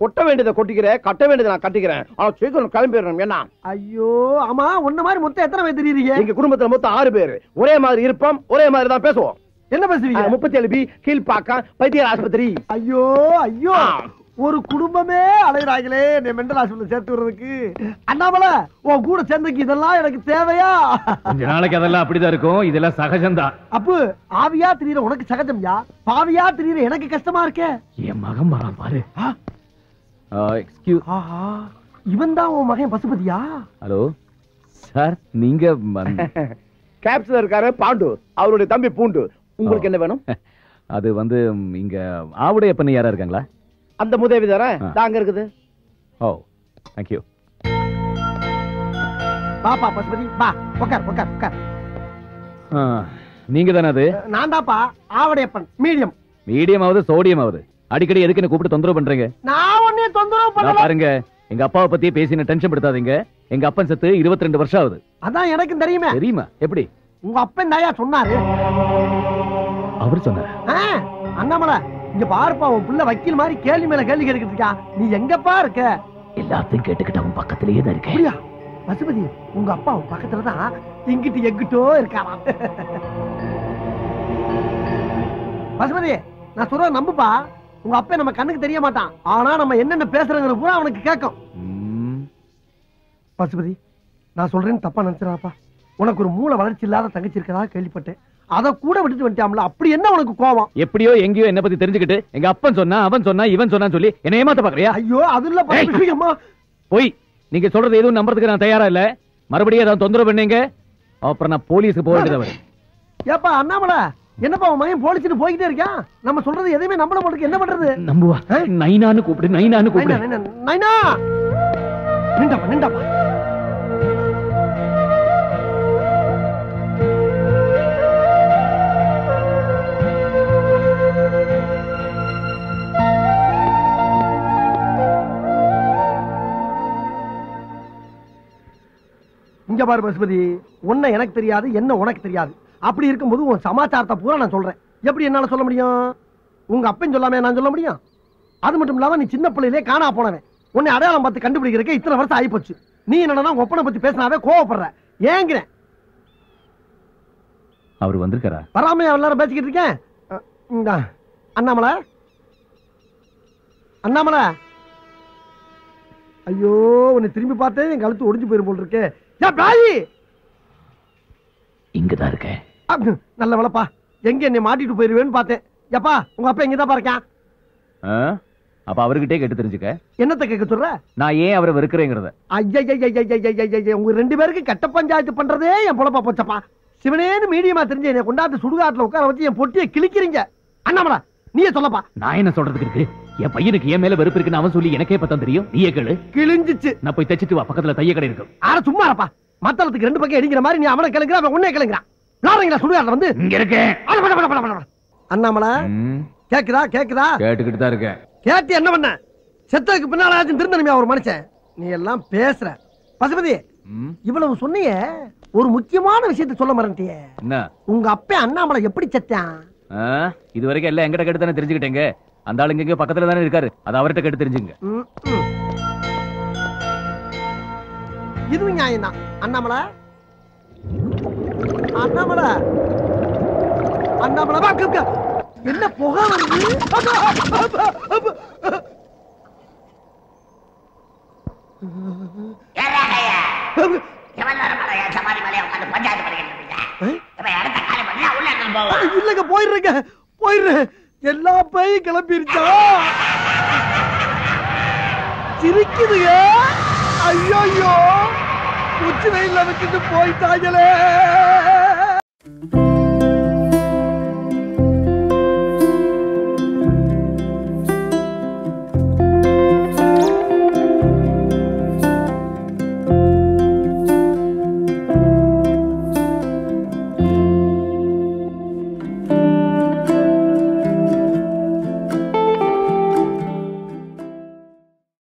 கொட்ட வேண்டியதை கொட்டிக்கிறேன், கட்ட வேண்டியதை நான் கட்டிக்கிறேன், ஆனா சீக்கிரம் கிளம்பிடுறேன். என்ன? ஐயோ ஆமா, உன்ன மாதிரி மொத்தம் எத்தனை பேர் தெரியுறீங்க? எங்க குடும்பத்துல மொத்தம் 6 பேர். ஒரே மாதிரி இருப்போம், ஒரே மாதிரி தான் பேசுவோம். என்ன பேசுவீங்க? 37 பி கீழ்பாக்கம் பைத்தியர் ஆஸ்பத்திரி. ஐயோ ஐயோ, ஒரு குடும்பமே அலைகிறாங்களே நீ மெண்டல் ஹாஸ்பிடல் சேர்த்து விடுறதுக்கு. அண்ணாமலை, உன் கூட சேர்ந்துக்கு இதெல்லாம் எனக்கு தேவையா? கொஞ்ச நாளைக்கு அதெல்லாம் அப்படிதான் இருக்கும். இதெல்லாம் சகஜம்தான். அப்பு, ஆவியா திரியற உனக்கு சகஜம்யா, பாவியா திரியற எனக்கு கஷ்டமா இருக்கே. என் மகன் வரான் பாரு. எக்ஸ்கியூஸ். இவன் தான் உன் மகன் பசுபதியா? ஹலோ சார், நீங்க கேப்ஸ்ல இருக்காரு பாண்டு, அவருடைய தம்பி பூண்டு. உங்களுக்கு என்ன வேணும்? அது வந்து இங்க ஆவுடைய பண்ணி யாரா இருக்காங்களா? அந்த முதேவி தானே தாங்க இருக்குது. ஓ தேங்க் யூ. பாப்பா பசுபதி பா, உட்கார் உட்கார் உட்கார். நீங்க தானே அது? நான் தான்ப்பா ஆவடையப்பன். மீடியம். மீடியம் ஆகுது சோடியம் ஆகுது. அடிக்கடி எதுக்கு என்ன கூப்பிட்டு தொந்தரவு பண்றீங்க? நான் ஒண்ணே தொந்தரவு பண்ணல. பாருங்க, எங்க அப்பாவை பத்தி பேசி டென்ஷன் படுத்தாதீங்க. எங்க அப்பன் செத்து 22 வருஷம் ஆகுது. அதான் எனக்கு தெரியுமே. தெரியுமா? எப்படி? உங்க அப்பன் தாயா சொன்னாரு. அவர் சொன்னாரு? அண்ணாமலை, இங்க பாருப்பா, உன் புள்ள வக்கீல் மாதிரி கேள்வி மேல கேள்வி கேட்டுக்கிட்டு இருக்கா. நீ எங்கப்பா இருக்க? எல்லாத்தையும் கேட்டுக்கிட்டு அவன் பக்கத்திலேயே தான் இருக்கேன். அப்படியா பசுபதி? உங்க அப்பா உன் பக்கத்துலதான் இங்கிட்டு எங்கிட்டோ இருக்காராம். பசுபதி, நான் சொல்ற நம்புப்பா. உங்க அப்பா நம்ம கண்ணுக்கு தெரிய மாட்டான், ஆனா நம்ம என்னென்ன பேசுறோங்கிறது பூரா அவனுக்கு கேட்கும். பசுபதி, நான் சொல்றேன்னு தப்பா நினைச்சிடாப்பா. உனக்கு ஒரு மூளை வளர்ச்சி இல்லாத தங்கச்சி இருக்கதா கேள்விப்பட்டேன். அத கூட விட்டுட்டு வந்துட்டாம்ல, அப்படி என்ன உனக்கு கோவம்? எப்படியோ எங்கேயோ என்ன பத்தி தெரிஞ்சுக்கிட்டு எங்க அப்பன் சொன்னா, அவன் சொன்னா, இவன் சொன்னான்னு சொல்லி என்ன ஏமாத்த பாக்குறியா? ஐயோ அது இல்ல போய் நீங்க சொல்றது எதுவும் நம்புறதுக்கு நான் தயாரா இல்ல. மறுபடியும் ஏதாவது தொந்தரவு பண்ணீங்க, அப்புறம் நான் போலீஸுக்கு போக வேண்டியது. ஏப்பா அண்ணாமலை, என்னப்பா உன் மகன் போலீஸ்னு போய்கிட்டே இருக்கான். நம்ம சொல்றது எதையுமே நம்பல மாட்டேங்குது. என்ன பண்றது? நம்புவா. நைனான்னு கூப்பிடு, நைனான்னு கூப்பிடு. நைனா, நிண்டாப்பா நிண்டாப்பா. இங்க பாரு பசுபதி, உன்னை எனக்கு தெரியாது, என்ன உனக்கு தெரியாது. அப்படி இருக்கும்போது உன் சமாச்சாரத்தை பூரா நான் சொல்றேன். எப்படி என்னால சொல்ல முடியும்? உங்க அப்பன் சொல்லாம நான் சொல்ல முடியும்? அது மட்டும் இல்லாம நீ சின்ன பிள்ளையிலே காணா போனவன். உன்னை அடையாளம் பார்த்து கண்டுபிடிக்கிறதுக்கு இத்தனை வருஷம் ஆகி போச்சு. நீ என்னன்னா ஒப்பனை பத்தி பேசினாவே கோவப்படுற. ஏங்கிறேன். அவர் வந்திருக்காரா? வராம எல்லாரும் பேசிக்கிட்டு இருக்கேன். அண்ணாமலை, அண்ணாமலை, ஐயோ உன்னை திரும்பி பார்த்தே என் கழுத்து ஒடிஞ்சு போயிரும் போல் இருக்கு. இங்கதான் இருக்கேன். நல்ல வேலைப்பா, எங்க என்னை மாட்டிட்டு போயிருவேன்னு பார்த்தேன். எப்பா உங்க அப்பா எங்கதான் பாருக்கேன். அப்ப அவர்கிட்டே கேட்டு தெரிஞ்சுக்க. என்னத்தை கேட்க சொல்ற? நான் ஏன் அவரை வெறுக்கிறேங்கிறத. ஐயா, உங்க 2 பேருக்கு கட்ட பஞ்சாயத்து பண்றதே என் பொழப்பா போச்சப்பா. சிவனேன்னு மீடியமா தெரிஞ்சு என்னை கொண்டாந்து சுடுகாட்டுல உட்கார வச்சு என் பொட்டியை கிழிக்கிறீங்க. அண்ணாமலா நீயே சொல்லப்பா. நான் என்ன சொல்றதுக்கு இருக்கு? என் பையனுக்கு என் மேல வெறுப்பு இருக்குன்னு அவன் சொல்லி எனக்கே பத்தம் தெரியும். நீயே கேளு. கிழிஞ்சிச்சு. நான் போய் தச்சிட்டு வா, பக்கத்துல தைய கடை இருக்கும். ஆனா சும்மா இருப்பா. மத்தளத்துக்கு 2 பக்கம் அடிக்கிற மாதிரி நீ அவனை கிளங்குற, அவன் உன்னை கிளங்குறான். விளாடுறீங்களா சுடுகாட்டுல வந்து? இங்க இருக்கேன். அண்ணாமலா கேக்குதா? கேக்குதா? கேட்டுக்கிட்டு தான் இருக்கேன். கேட்டு என்ன பண்ண? செத்ததுக்கு பின்னாலாச்சும் திருந்தனுமே ஒரு மனுஷன். நீ எல்லாம் பேசுற. பசுபதி, இவ்வளவு சொன்னிய, ஒரு முக்கியமான விஷயத்தை சொல்ல மறந்துட்டியே. என்ன? உங்க அப்பா அண்ணாமலை எப்படி செத்தான்? இது வரைக்கும் எல்லாம் எங்கிட்ட கேட்டு தானே தெரிஞ்சுக்கிட்டேங்க. அந்த ஆளு இங்க பக்கத்துல தானே இருக்காரு, அது அவர்கிட்ட கேட்டு தெரிஞ்சுங்க. இதுவும் நியாயம் தான். அண்ணாமலை, அண்ணாமலை, அண்ணாமலை, என்ன புகை வருது? இல்லங்க போயிடுறேங்க போயிடுறேன். எல்லா பையும் கிளம்பிருச்சா? சிரிக்குதுங்க. ஐயோ உச்சி வெயில வச்சுட்டு போயிட்டாங்களே.